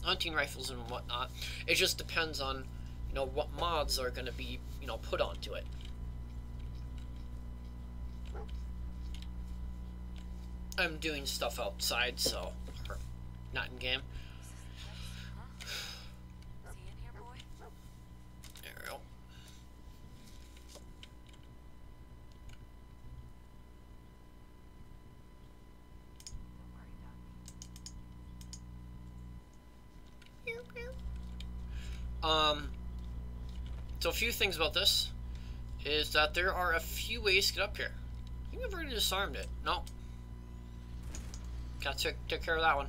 Speaker 1: hunting rifles and whatnot. It just depends on, you know, what mods are going to be, you know, put onto it. I'm doing stuff outside, so, or not in game.
Speaker 2: Is he in here, boy?
Speaker 1: There we go.
Speaker 2: Don't worry, Doc.
Speaker 1: So a few things about this is that there are a few ways to get up here. I think I've already disarmed it. No. Gotta take care of that one.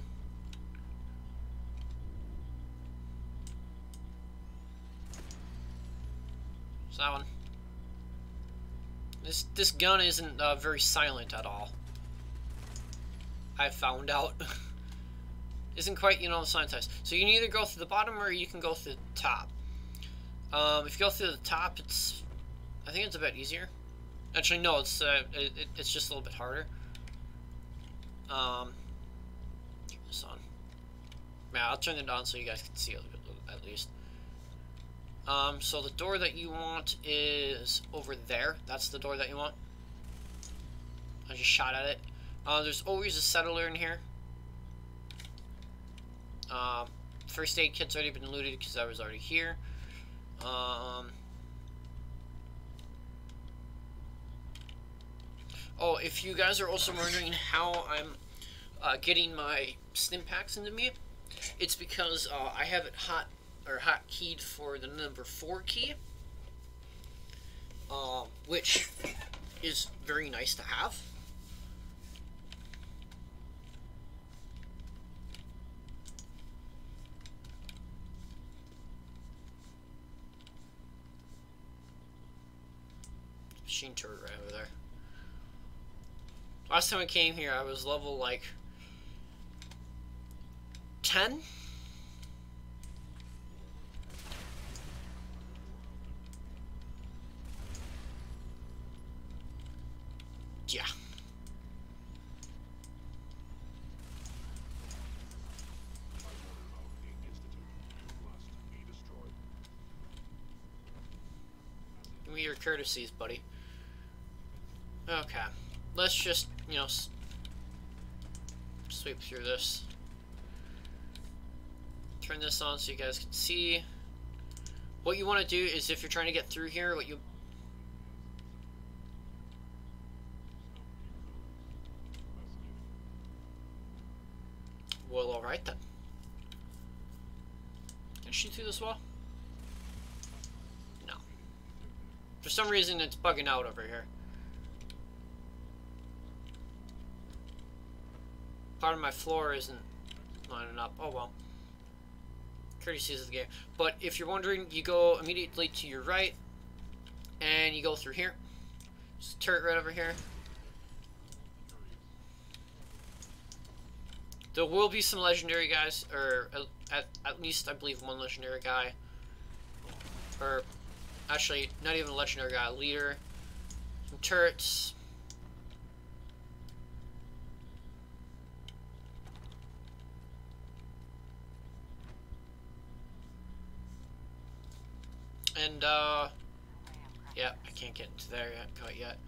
Speaker 1: It's that one. This gun isn't very silent at all. I found out. Isn't quite, you know, sanitized. So you can either go through the bottom or you can go through the top. If you go through the top, I think it's a bit easier. Actually, no, it's just a little bit harder. Keep this on. Yeah, I'll turn it on so you guys can see it at least. So the door that you want is over there. That's the door that you want. I just shot at it. There's always a settler in here. First aid kit's already been looted because I was already here. Oh, if you guys are also wondering how I'm getting my stim packs into me, it's because I have it hotkeyed for the number 4 key, which is very nice to have. Machine turret right over there. Last time I came here, I was level like 10. Yeah. Give me your courtesies, buddy. Okay. Let's just, you know, sweep through this. Turn this on so you guys can see. What you want to do is, if you're trying to get through here, well, alright then. Can I shoot through this wall? No. For some reason, it's bugging out over here. Part of my floor isn't lining up. Oh well. Courtesies of the game. But if you're wondering, you go immediately to your right, and you go through here. There's a turret right over here. There will be some legendary guys, or at least I believe one legendary guy. Or actually, not even a legendary guy, a leader. Some turrets. And, yeah, I can't get into there yet, quite yet.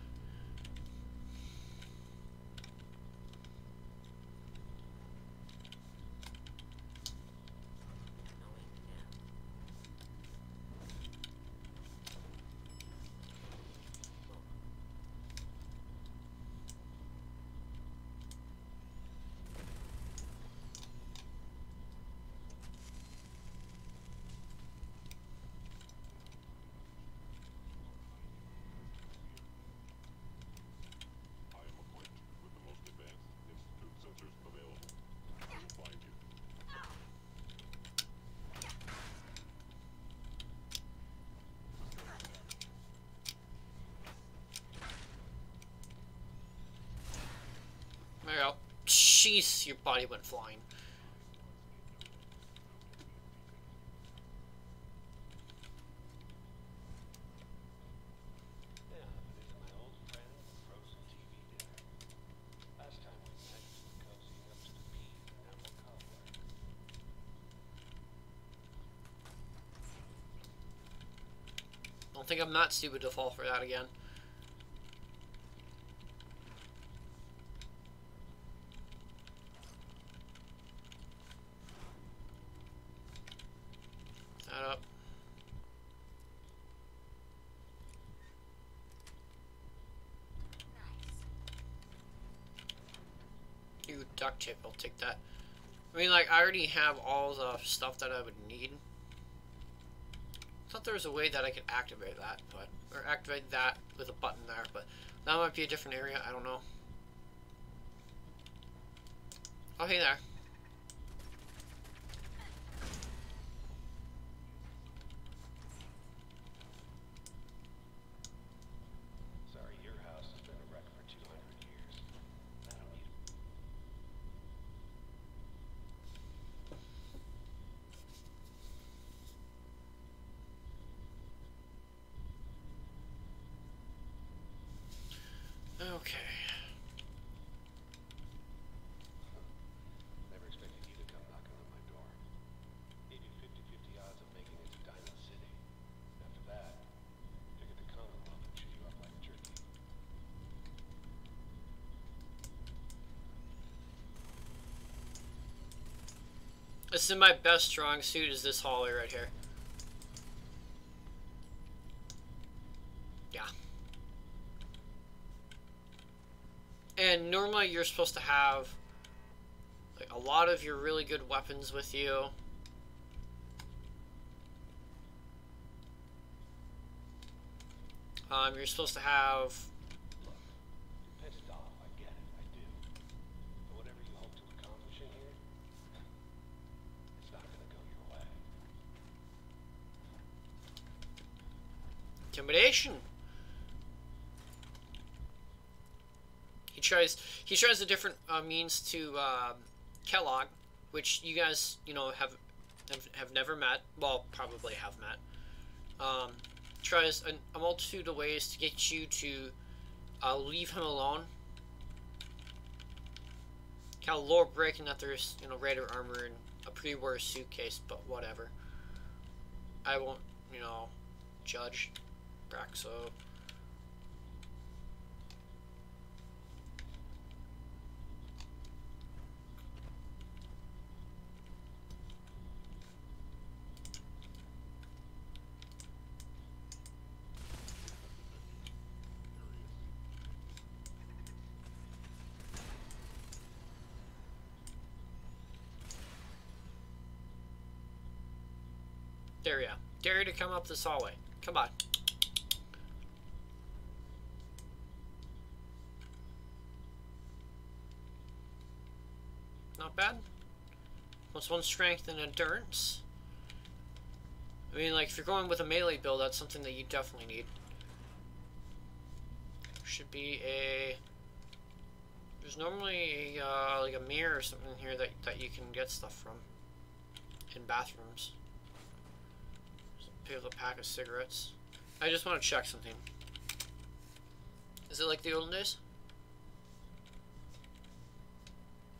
Speaker 1: There you go. Jeez, your body went flying. Don't think I'm not stupid to fall for that again. That up. You duct tape, I'll take that. I mean, like, I already have all the stuff that I would need. thought there was a way that I could activate that, but or activate that with a button there, but that might be a different area. I don't know. Oh, hey there.
Speaker 4: Sorry, your house has been a wreck for 200 years. I don't need it.
Speaker 1: Okay.
Speaker 4: Never expected you to come knocking on my door. Gave you 50-50 odds of making it to Diamond City. After that, figured the Commonwealth would chew you up like jerky.
Speaker 1: This is my best strong suit is this hallway right here. Yeah. And normally you're supposed to have like a lot of your really good weapons with you. You're supposed to have
Speaker 4: Look, you're pissed off. I get it. I do. But whatever you hope to accomplish in here, it's not gonna go your way.
Speaker 1: intimidation. He tries a different means to Kellogg, which you guys have never met. Well, probably have met. Tries a multitude of ways to get you to leave him alone. Kind of lore breaking that there's Raider armor in a pre-war suitcase, but whatever. I won't judge Braxo. Dare ya. Dare you to come up this hallway. Come on. Not bad. +1 strength and endurance. I mean, like, if you're going with a melee build, that's something that you definitely need. Should be a... There's normally a, like a mirror or something here that you can get stuff from. In bathrooms. With a pack of cigarettes. I just want to check something. Is it like the olden days?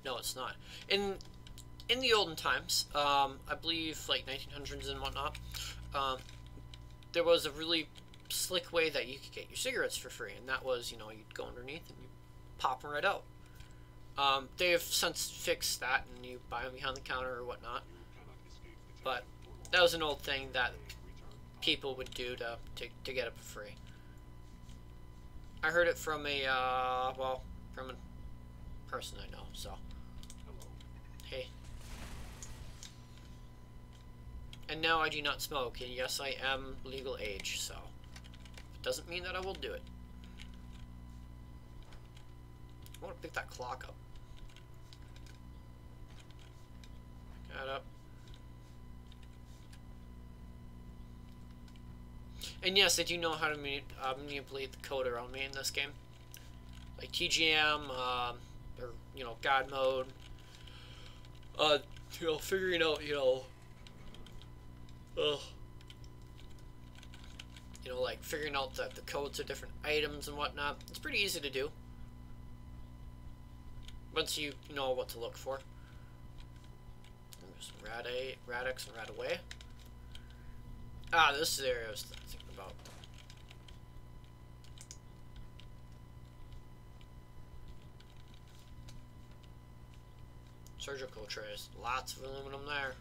Speaker 1: No, it's not. In the olden times, I believe like 1900s and whatnot, there was a really slick way that you could get your cigarettes for free, and that was, you'd go underneath and you pop them right out. They have since fixed that, and you buy them behind the counter or whatnot. But that was an old thing that people would do to get it for free. I heard it from from a person I know, so. Hey. And no, I do not smoke, and yes, I am legal age, so. It doesn't mean that I will do it. I want to pick that clock up. Pick that up. And yes, I do know how to manipulate the code around me in this game. Like TGM, or, God mode. Figuring out, like figuring out the codes of different items and whatnot. It's pretty easy to do. Once you know what to look for. There's some Radix and Radaway. Ah, this is the area I was thinking about. Surgical trays. Lots of aluminum there.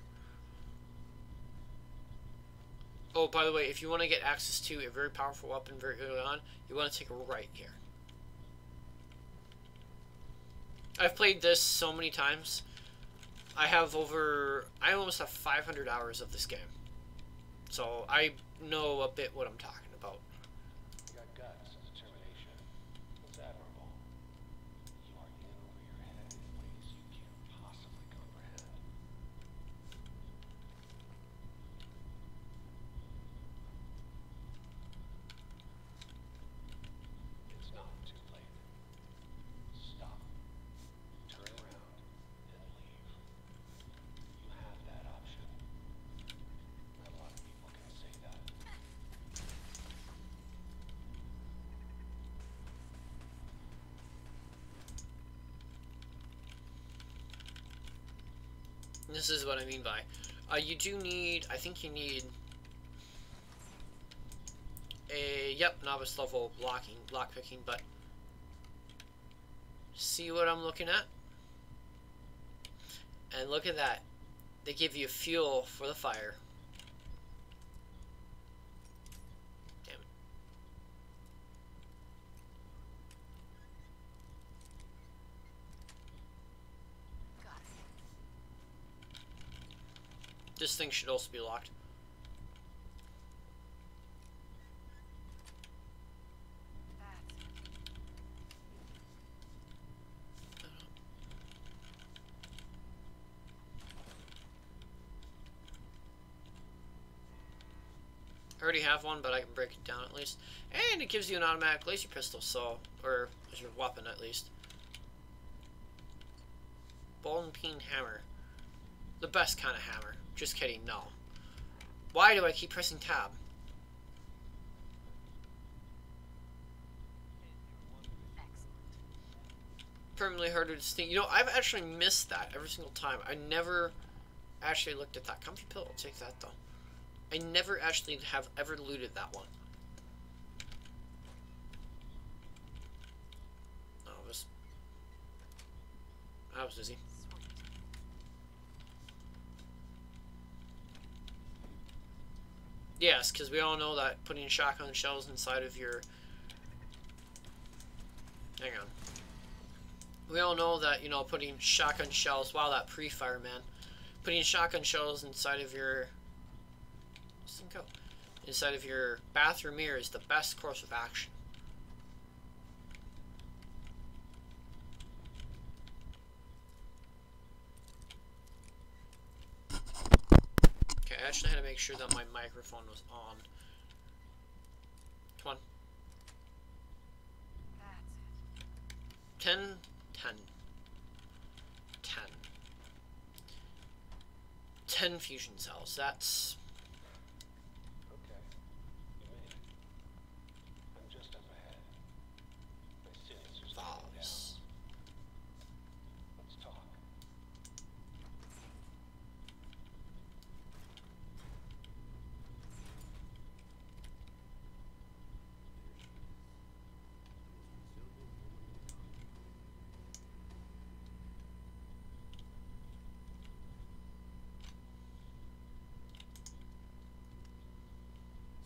Speaker 1: Oh, by the way, if you want to get access to a very powerful weapon very early on, you want to take a right here. I've played this so many times. I almost have 500 hours of this game. So I know a bit what I'm talking about.
Speaker 4: You got guts and determination. It's admirable. You are in over your head in ways you can't possibly comprehend. It's not too late. Stop. Turn around and leave. You have that option. Not a lot of people can say that.
Speaker 1: This is what I mean by, you do need, I think you need a, yep, novice level lockpicking, but see what I'm looking at? And look at that. They give you fuel for the fire. Damn it.
Speaker 2: Got it.
Speaker 1: This thing should also be locked. I already have one, but I can break it down at least. And it gives you an automatic laser pistol, so, or as your weapon at least. Ball and peen hammer. The best kind of hammer. Just kidding, no. Why do I keep pressing tab?
Speaker 2: Excellent.
Speaker 1: Permanently harder to sneak. You know, I've actually missed that every single time. I never actually looked at that. Comfy pill, I'll take that though. I never actually have ever looted that one. Oh, I was dizzy.
Speaker 2: Sweet.
Speaker 1: Yes, because we all know that putting shotgun shells inside of your... Hang on. We all know that, you know, putting shotgun shells... Wow, that pre-fire, man. Putting shotgun shells inside of your... Let's go. Inside of your bathroom mirror is the best course of action. Okay, I actually had to make sure that my microphone was on. Come on.
Speaker 2: That's it.
Speaker 1: 10, 10. 10. 10 fusion cells. That's...
Speaker 4: Okay. You made it. I'm just up ahead. My signals are slowing down.
Speaker 1: Valves.
Speaker 4: Let's talk.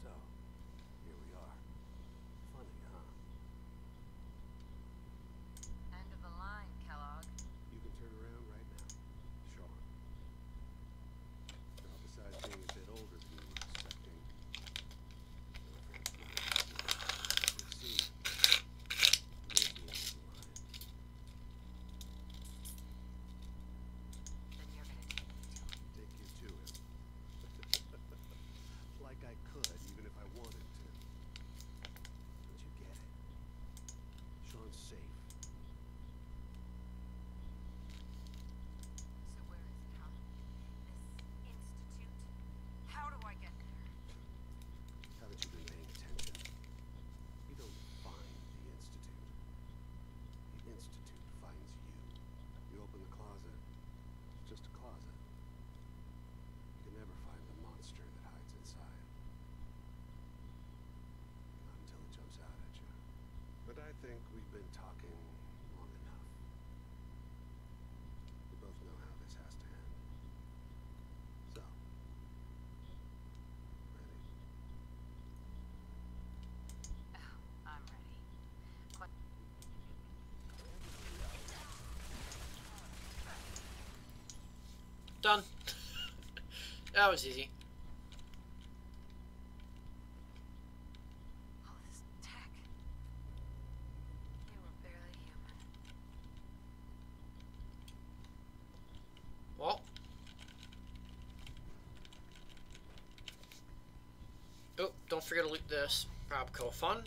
Speaker 5: So, here we are. Funny, huh?
Speaker 2: End of the line, Kellogg.
Speaker 5: You can turn around right now. Sean. Now, besides being a bit older than you were expecting, no offense meant. You see, you're the end of the line.
Speaker 2: Then you're gonna take me to him.
Speaker 5: Take you to him. Like I could, even if I wanted to. But you get it. Sean's safe.
Speaker 2: So where is it, huh? This institute? How do I get there?
Speaker 5: Haven't you been paying attention? You don't find the Institute. The Institute finds you. You open the closet, it's just a closet. You can never find the monster that hides inside. Not until it jumps out at you. But I think we've been talking long enough. We both know how this has to end. So, ready?
Speaker 2: Oh, I'm ready.
Speaker 1: Done. That was easy. don't forget to loot this Robco fun.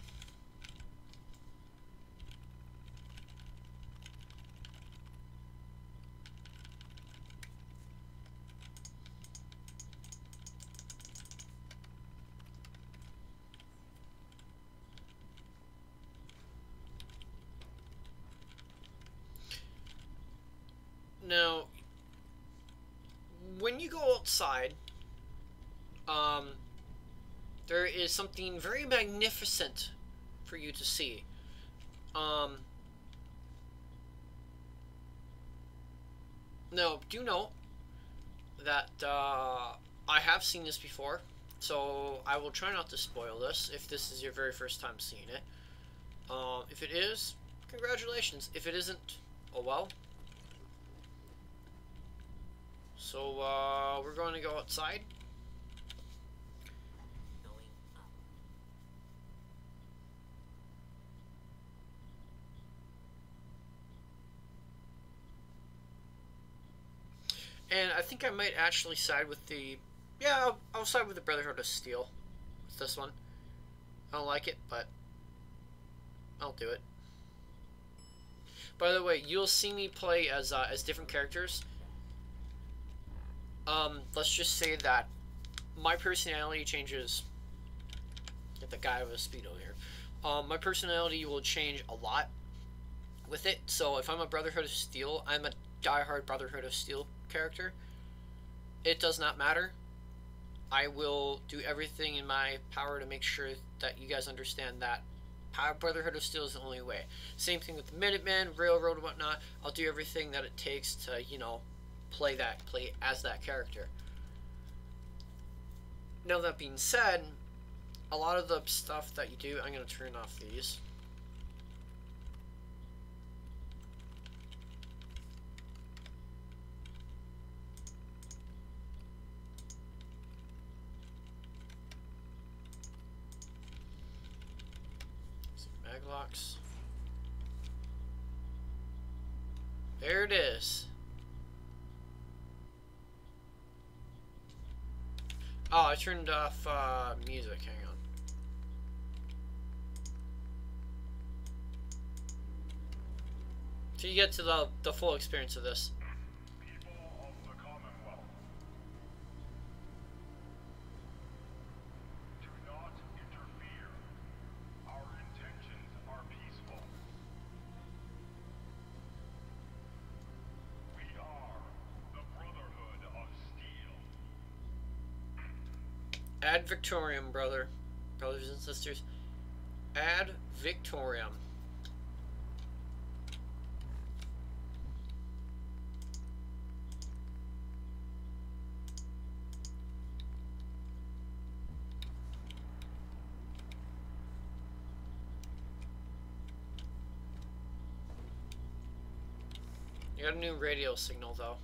Speaker 1: Now, when you go outside, there is something very magnificent for you to see. Now, do know that I have seen this before, so I will try not to spoil this if this is your very first time seeing it. If it is, congratulations. If it isn't, oh well. So, we're going to go outside. And I think I might actually side with the... Yeah, I'll side with the Brotherhood of Steel with this one. I don't like it, but I'll do it. By the way, you'll see me play as different characters. Let's just say that my personality changes. Get the guy with a Speedo here. My personality will change a lot with it. So if I'm a Brotherhood of Steel, I'm a diehard Brotherhood of Steel character. It does not matter. I will do everything in my power to make sure that you guys understand that Brotherhood of Steel is the only way. Same thing with the Minutemen, Railroad, and whatnot. I'll do everything that it takes to, you know, play as that character. Now that being said, a lot of the stuff that you do, I'm going to turn off these. Some maglocks. There it is. Oh, I turned off music. Hang on. So you get to the full experience of this.
Speaker 3: People of the Commonwealth, do not interfere. Our intentions are peaceful. We are the Brotherhood of Steel.
Speaker 1: Ad Victoriam, brothers and sisters. Ad Victoriam. You got a new radio signal, though.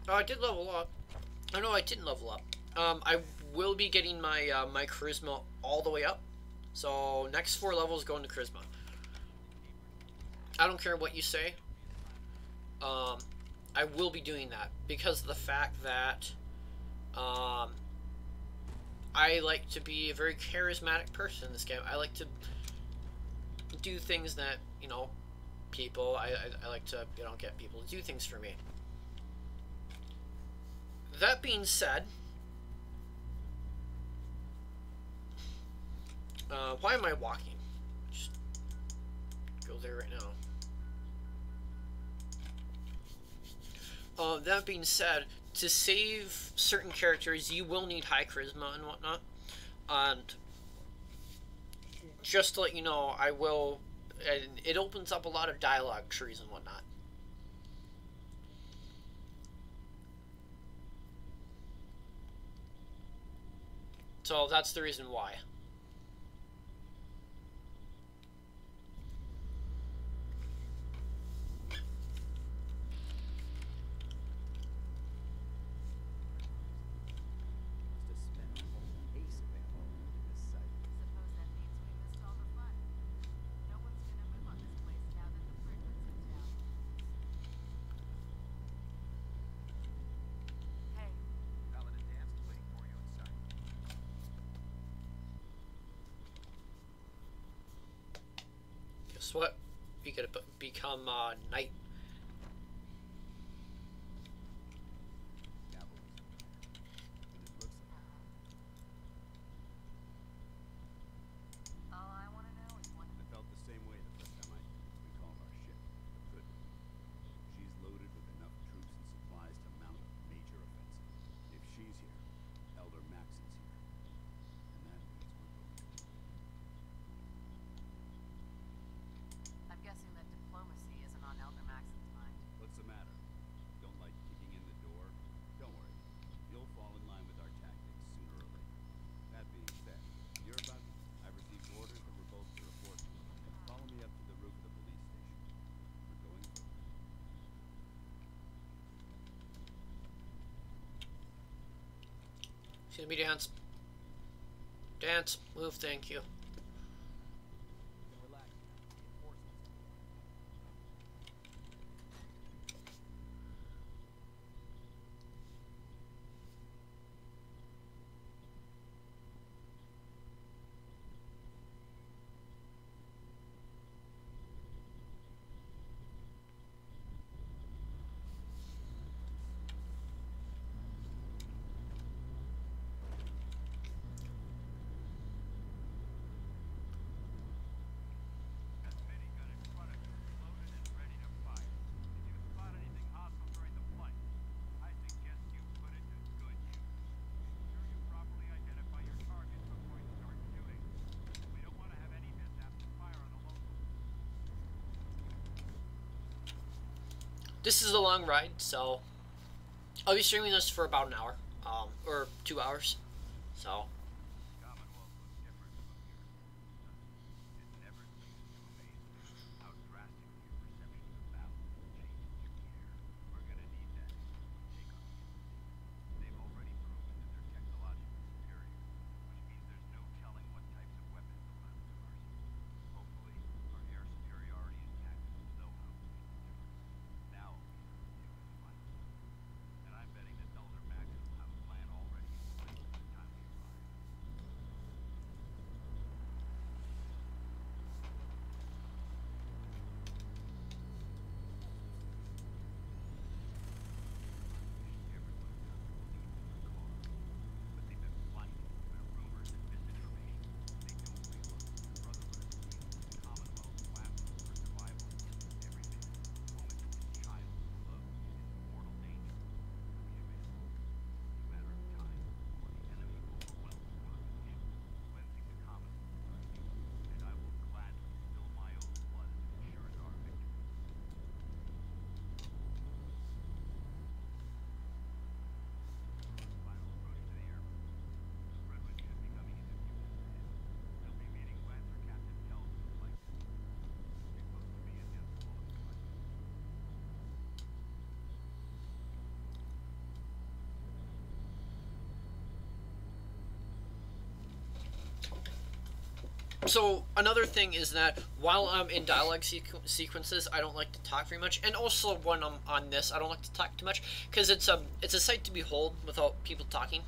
Speaker 1: Oh, I did level up. Oh no, I didn't level up. I will be getting my my charisma all the way up. So next 4 levels go into charisma. I don't care what you say. I will be doing that because of the fact that I like to be a very charismatic person in this game. I like to do things that, you know, people, I like to, you know, get people to do things for me. That being said, why am I walking? Just go there right now. That being said, to save certain characters, you will need high charisma and whatnot. And just to let you know, I will, and it opens up a lot of dialogue trees and whatnot. So that's the reason why.
Speaker 5: Must have spent a whole case of ammo in this site.
Speaker 2: Suppose that means we missed all the fun. No one's gonna move on this place now that the Fridman's in town. Hey,
Speaker 3: Paladin Danse is waiting for you inside.
Speaker 1: Guess what? You gotta become knight.
Speaker 5: Cavalry's over there. And it looks like
Speaker 2: all I wanna know is when
Speaker 5: I felt the same way the first time I recalled our ship, the Pridman. She's loaded with enough troops and supplies to mount a major offensive. If she's here, Elder Maxon's here. And that means we're going to.
Speaker 2: I'm guessing that diplomacy isn't on Elder Maxon's mind.
Speaker 5: What's the matter? Don't like kicking in the door? Don't worry. You'll fall in line with our tactics sooner or later. That being said, you're about. I've received orders that we're both to report. Follow me up to the roof of the police station. We're going further.
Speaker 1: Excuse me, Dance. Dance, move, thank you.
Speaker 5: Relax. Reinforcements.
Speaker 3: That minigun in front of you is loaded and ready to fire. If you spot anything hostile during the flight, I suggest you put it to good use. Ensure you properly identify your targets before you start shooting. We don't want to have any mishaps and fire on the locals.
Speaker 1: This is a long ride, so I'll be streaming this for about an hour, or 2 hours. So
Speaker 3: Commonwealth looks different from here. It never ceases to amaze me how drastically your perception of battle changes through the air. We're gonna need that to take on the Institute. They've already proven that they're technologically superior, which means there's no telling what types of weapons they'll have at their arsenal. Hopefully, our air superiority and tactical know-how will make the difference. Now we have to deal with the final step. And I'm betting that Elder Maxon will have a plan already in place by the time we arrive. Everyone's got the belief in their cause, but they've been blinded by rumors and misinformation. They don't realize the Brotherhood of Steel and the Commonwealth collapsing for survival. Every minute, woman, child, below is in mortal danger. We have been told it's a matter of time before the enemy overwhelms the population, cleansing the commons of our people, and I will gladly spill my own blood as it ensures our victory. Final approach to the airport. The Fredman should be coming in a few minutes ahead. They'll be meeting Lancer Captain Kells in the flight deck. You're supposed to be in his bullet flight.
Speaker 1: So another thing is that while I'm in dialogue sequences, I don't like to talk very much, and also when I'm on this, I don't like to talk too much because it's a sight to behold without people talking.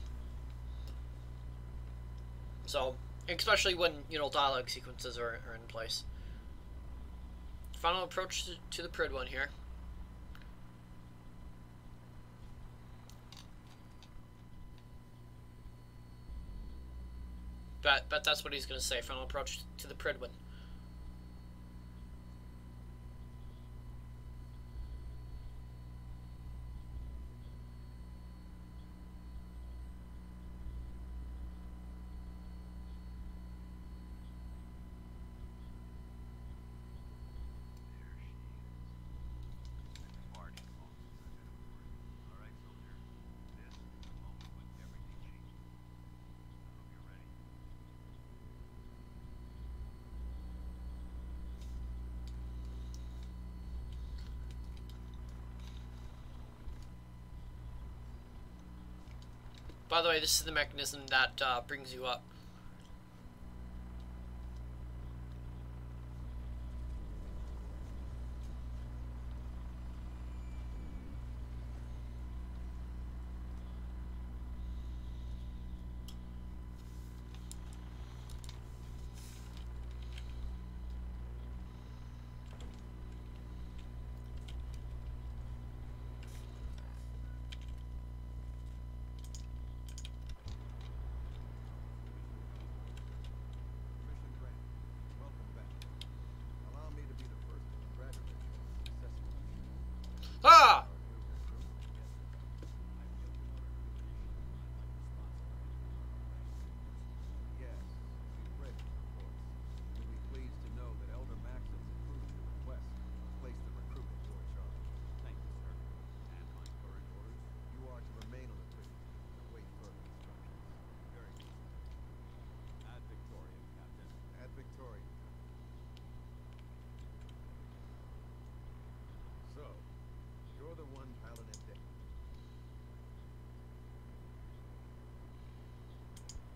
Speaker 1: So especially when dialogue sequences are in place. Final approach to the Prid one here. Bet that's what he's gonna say. Final approach to the Pridwin. By the way, this is the mechanism that brings you up.
Speaker 5: Mission granted. Welcome back. Allow me to be the first to congratulate you on the successful mission.
Speaker 1: Ah!
Speaker 5: Our new recruit, yes, she's ready, of course. You'll be pleased to know that Elder Maxon's approved your request to place the recruit in your charge. Thank you, sir. And my current orders? You are to remain on the prison and await further instructions. Very good. Ad Victoriam, Captain. Ad Victoriam. So, you're the one Paladin Dick.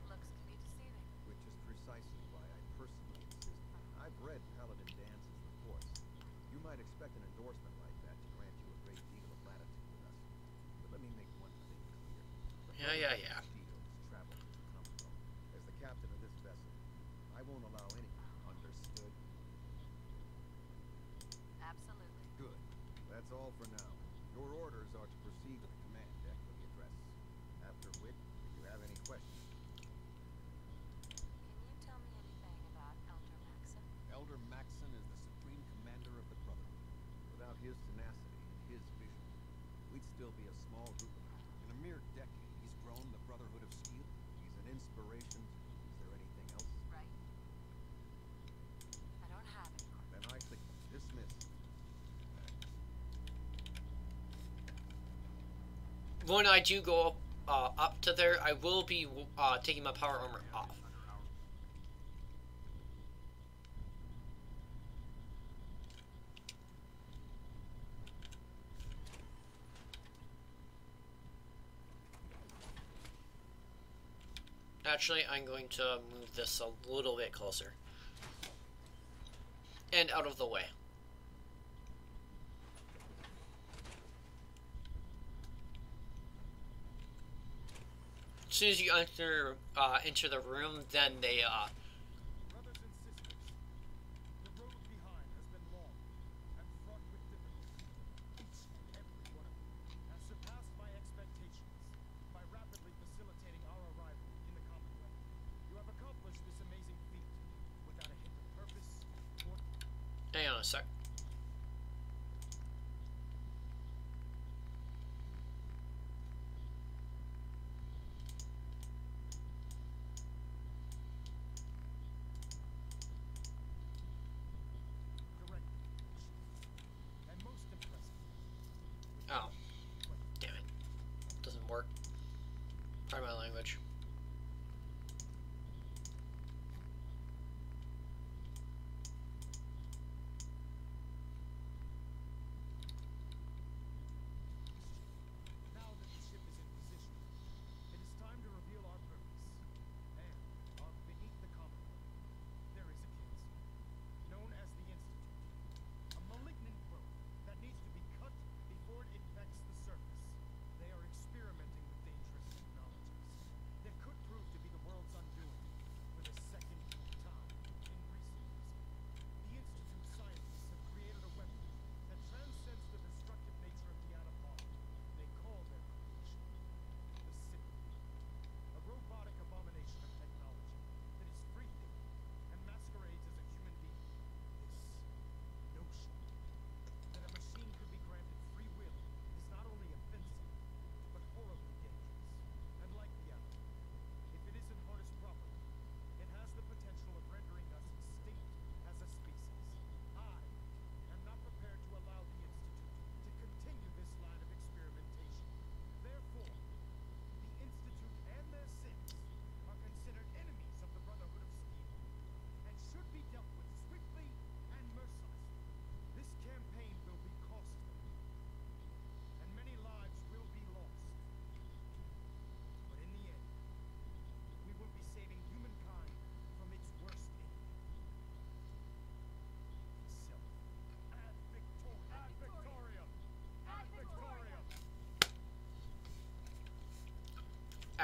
Speaker 2: Looks can be deceiving.
Speaker 5: Which is precisely why I personally insist. I've read Paladin Dance's reports. You might expect an endorsement like that to grant you a great deal of latitude with us. But let me make one thing clear.
Speaker 1: Yeah.
Speaker 5: Steele is traveling to Commonwealth. As the captain of this vessel, I won't allow any. Understood?
Speaker 2: Absolutely.
Speaker 5: Good. That's all for now. Your orders are to proceed to the command deck for the address. After which, if you have any questions.
Speaker 2: Can you tell me anything about Elder Maxon?
Speaker 5: Elder Maxon is the supreme commander of the Brotherhood. Without his tenacity and his vision, we'd still be a small group of men. In a mere decade, he's grown the Brotherhood of Steel. He's an inspiration. Is there anything else?
Speaker 2: Right? I don't have any.
Speaker 5: Then I think dismissed.
Speaker 1: When I do go up to there, I will be taking my power armor off. Actually, I'm going to move this a little bit closer. And out of the way. As soon as you enter the room, then they
Speaker 6: Brothers and sisters, the road behind has been long and fraught with difficulty. Each and every one of you has surpassed my expectations by rapidly facilitating our arrival in the Commonwealth. You have accomplished this amazing feat without a hint of purpose or...
Speaker 1: hang on a sec.
Speaker 6: direct and most impressive.
Speaker 1: Oh, damn it. Doesn't work. Pardon my language.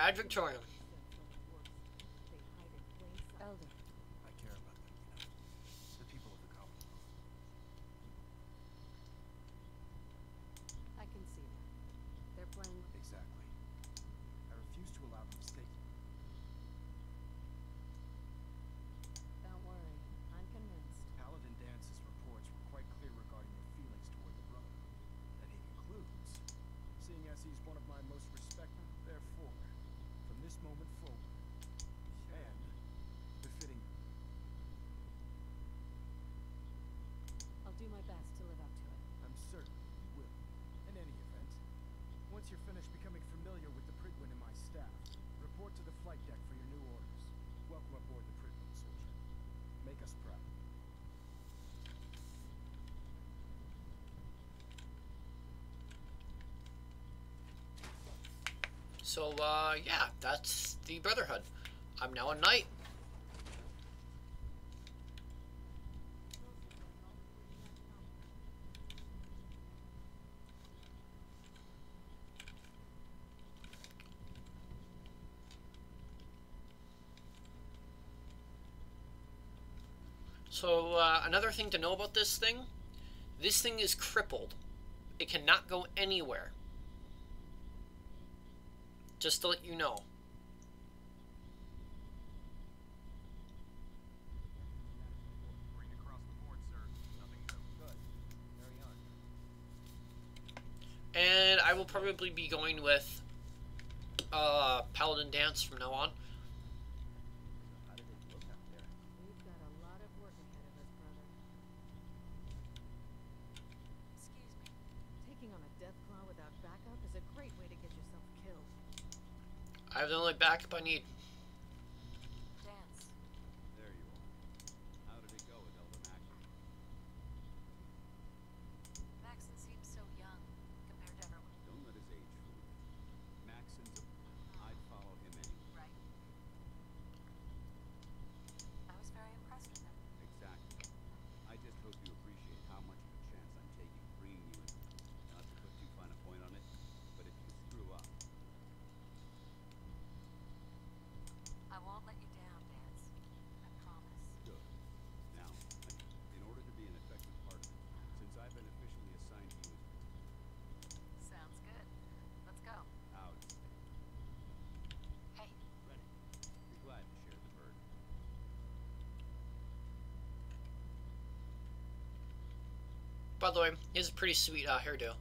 Speaker 1: Ad Victoriam.
Speaker 2: Elder.
Speaker 6: I care about them, you know. The people of the Commonwealth.
Speaker 2: I can see that. They're playing.
Speaker 6: Exactly. I refuse to allow them to stay.
Speaker 2: Don't worry. I'm convinced.
Speaker 6: Paladin Dance's reports were quite clear regarding your feelings toward the Brotherhood. And he concludes, seeing as he's one of my most respected, therefore, from this moment forward, and befitting.
Speaker 2: I'll do my best to live up to it.
Speaker 6: I'm certain you will. In any event, once you're finished becoming familiar with the Prydwen and my staff, report to the flight deck for your new orders. Welcome aboard the Prydwen, soldier. Make us proud.
Speaker 1: So, yeah, that's the Brotherhood. I'm now a knight. So, another thing to know about this thing is crippled. It cannot go anywhere. Just to let you know.
Speaker 3: Read across the board, sir. Nothing new.
Speaker 6: Good. Carry on.
Speaker 1: And I will probably be going with Paladin Dance from now on.
Speaker 6: How did it look out there?
Speaker 2: We've got a lot of work ahead of us, brother. Excuse me. Taking on a Deathclaw without backup is a great way to get yourself killed.
Speaker 1: I have the only backup I need.
Speaker 2: Dance.
Speaker 3: There you are. How did it go with Elder Maxon?
Speaker 2: Maxon seems so young compared to everyone.
Speaker 3: Don't let his age fool you. Maxon's I'd follow him anyway.
Speaker 2: Right. I was very impressed with him.
Speaker 3: Exactly. I just hope you appreciate how much of a chance I'm taking bringing you in. Not to put too fine a point on it, but if you screw up,
Speaker 2: I won't let you down, Dance. I promise.
Speaker 3: good. Now, in order to be an effective part of it, since I've been officially assigned to you as
Speaker 2: Sounds good. Let's go.
Speaker 3: out,
Speaker 2: Hey.
Speaker 3: ready. Be glad to share the burden.
Speaker 1: By the way, he has a pretty sweet hairdo,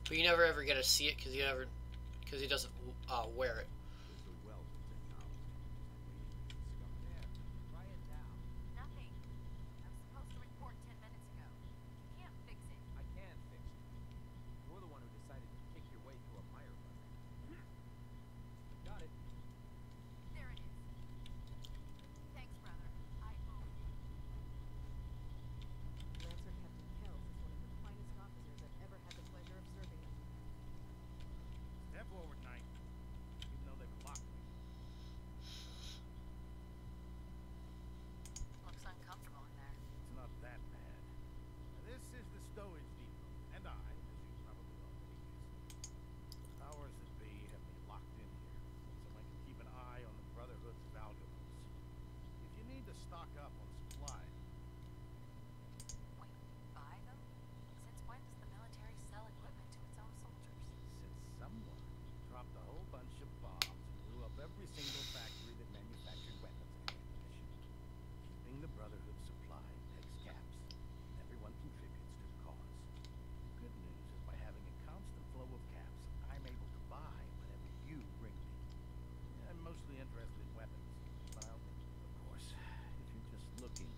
Speaker 1: but you never ever get to see it because he doesn't wear it.
Speaker 3: With the wealth of technology we discovered.
Speaker 6: Write it down.
Speaker 2: Nothing. I was supposed to report 10 minutes ago. You can't fix it.
Speaker 6: I can fix it. You're the one who decided to kick your way through a mire buzzer. Got it.
Speaker 2: There it is. Thanks, brother. I owe you. Lancer Captain Kells is one of the finest officers I've ever had the pleasure of serving under.
Speaker 6: Step forward, Knight. Even though they've locked me.
Speaker 2: Looks uncomfortable in there.
Speaker 6: It's not that bad. This is the stowage depot, and I, as you probably already guessed, the powers that be have me locked in here so I can keep an eye on the Brotherhood's valuables. If you need to stock up on supplies,
Speaker 2: Wait, buy them? Since when does the military sell equipment to its own soldiers?
Speaker 6: since someone dropped a whole bunch of bombs and blew up every single factory that manufactured weapons and ammunition, keeping the Brotherhood supplied takes caps, and everyone contributes to the cause. The good news is by having a constant flow of caps, I'm able to buy whatever you bring me. I'm mostly interested in weapons, but I'll, of course, if you're just looking.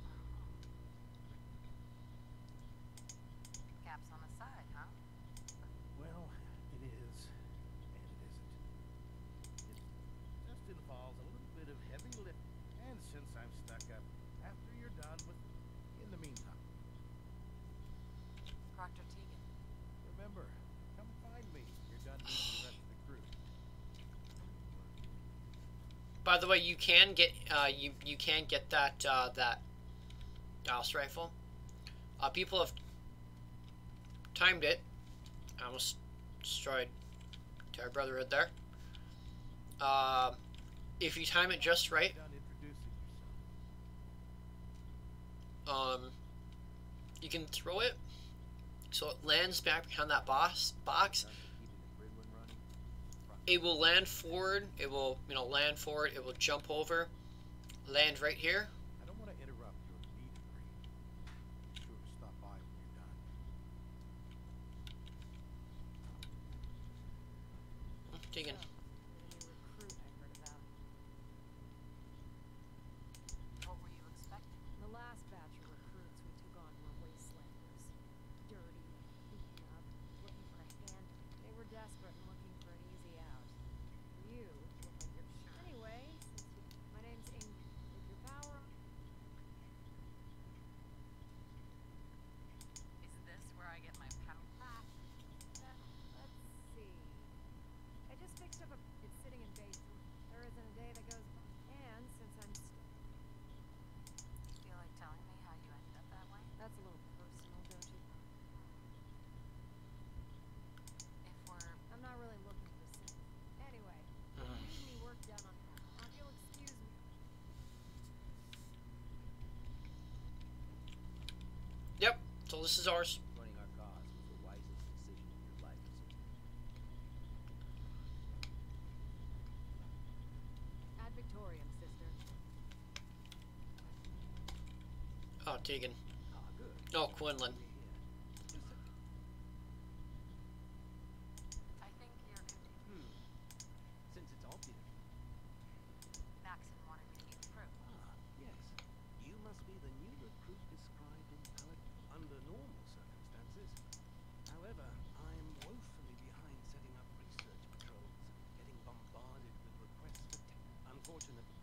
Speaker 2: Caps on the side, huh?
Speaker 6: Well, it is, and it isn't. It just involves a little bit of heavy lifting, and since I'm stuck up, after you're done with, in the meantime,
Speaker 2: Proctor Tegan.
Speaker 6: remember, come find me when you're done meeting the rest of the crew.
Speaker 1: By the way, you can get you can get that that Gauss rifle. People have timed it. I almost destroyed entire Brotherhood there. If you time it just right,
Speaker 6: Done introducing
Speaker 1: you can throw it so it lands back behind that box.
Speaker 6: yourself. Done for keeping the grid one running.
Speaker 1: It will land forward. It will, land forward. It will jump over, land right here.
Speaker 6: I don't want to interrupt your meet and greet. Be sure to stop by when you're done.
Speaker 1: Digging.
Speaker 2: The new recruit I heard about. What were you expecting? The last batch of recruits we took on were wastelanders. Dirty, beaten up, looking for a hand. They were desperate and looking for an easy out. You look like you're sure. Anyway, my name's Ink. With your power. Is this where I get my power? Let's see. I just fixed up it's sitting in basement. There isn't a day that goes by. And since I'm feel like telling me how you ended up that way? That's a little personal, don't you? I'm not really looking for sympathy. Anyway, if you need any work done on that, if you'll excuse me.
Speaker 1: Yep. So this is ours.
Speaker 6: Joining our cause was the wisest decision of your life.
Speaker 2: Ad Victoriam, sister.
Speaker 1: Oh, Tegan.
Speaker 6: Ah, good.
Speaker 1: Oh, Quinlan.
Speaker 2: I think you're
Speaker 6: Since it's obvious.
Speaker 2: Maxon wanted me to meet the crew.
Speaker 6: Ah, yes. You must be the new recruit described in Pallet under normal circumstances. However, I'm woefully behind setting up research patrols and getting bombarded with requests for unfortunately.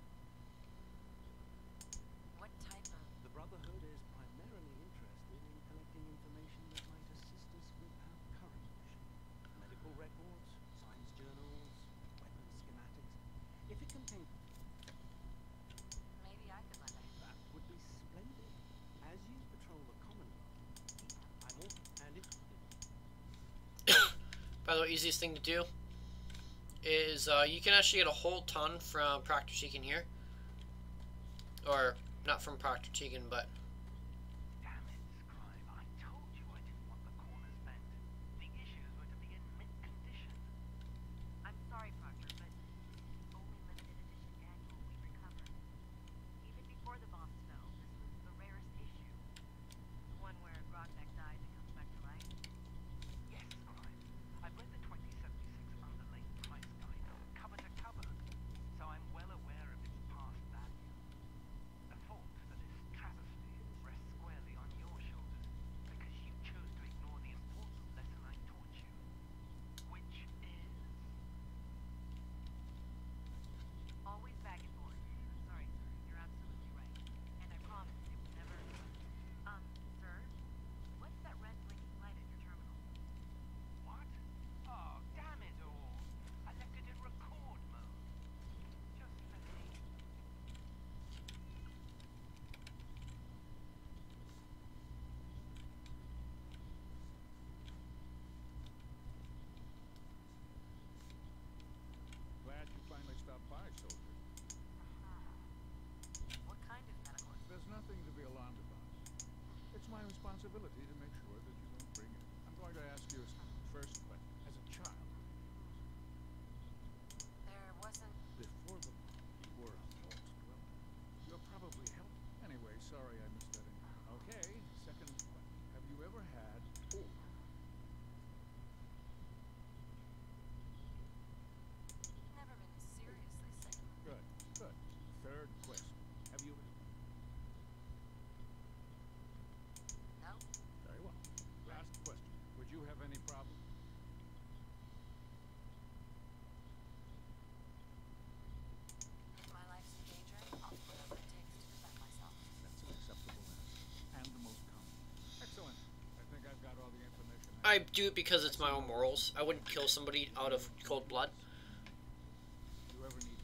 Speaker 2: What type of...
Speaker 6: The Brotherhood is primarily interested in collecting information that might assist us with our current mission. Medical records, science journals, weapons schematics. If it contains
Speaker 2: Maybe I could lend a hand.
Speaker 6: that would be splendid. As you patrol the Commonwealth, I'm all and if
Speaker 1: By the way, easiest thing to do is you can actually get a whole ton from Proctor Tegan here. Or, not from Proctor Tegan, but...
Speaker 3: Damn it, Scribe. I told you I didn't want the corners bent. The issues were to be in mint condition.
Speaker 2: I'm sorry, Proctor, but only limited edition annual we recovered. Even before the bombs fell, this was the rarest issue. The one where Rodneck died and comes back to life.
Speaker 3: Yes, Scribe. I've read the 2076 underlain price guide, cover to cover, so I'm well aware of its past value. The fault for this travesty rests squarely on your shoulders because you chose to ignore the important lesson I taught you, which is...
Speaker 2: Always bag it forward. Sorry, sir. You're absolutely right. And I promise it would never... sir? What's that red blinking light at your terminal?
Speaker 3: What? Oh, damn it all! I left it in record mode. Just let me...
Speaker 7: Glad you finally stopped by, soldier.
Speaker 2: What kind of medical...
Speaker 7: There's nothing to be alarmed about. It's my responsibility to make sure that you don't bring it. I'm going to ask you first, but as a child,
Speaker 2: There wasn't...
Speaker 7: before the you were a false dweller. You're probably help. Anyway, sorry I missed that. Okay, second question. Have you ever had... Oh,
Speaker 2: Never been seriously sick.
Speaker 7: good, good. Third question. Have you...
Speaker 2: No?
Speaker 7: Very well. Last question. Would you have any problem?
Speaker 2: If my life's in danger, I'll do whatever it takes to defend myself.
Speaker 7: That's an acceptable answer. And the most common. Excellent. I think I've got all the information.
Speaker 1: I do it because it's my own morals. I wouldn't kill somebody out of cold blood.
Speaker 7: You ever need...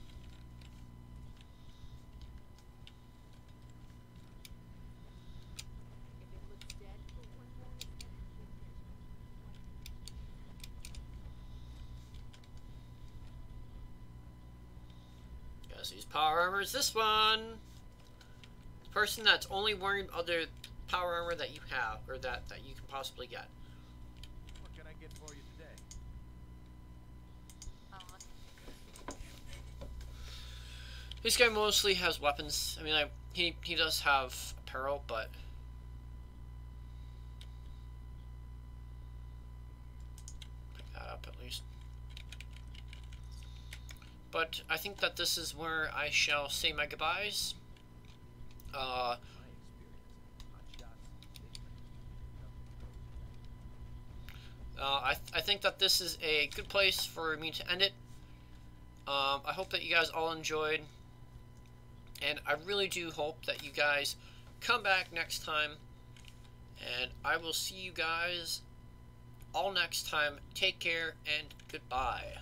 Speaker 2: If it looks dead for one more
Speaker 1: Guess whose power armor is this one? The person that's only wearing other power armor that you have, or that you can possibly get.
Speaker 6: What can I get for you today?
Speaker 1: This guy mostly has weapons. I mean, he does have apparel, but pick that up at least. But I think that this is where I shall say my goodbyes. I think that this is a good place for me to end it. I hope that you guys all enjoyed, and I really do hope that you guys come back next time, and I will see you guys all next time. Take care and goodbye.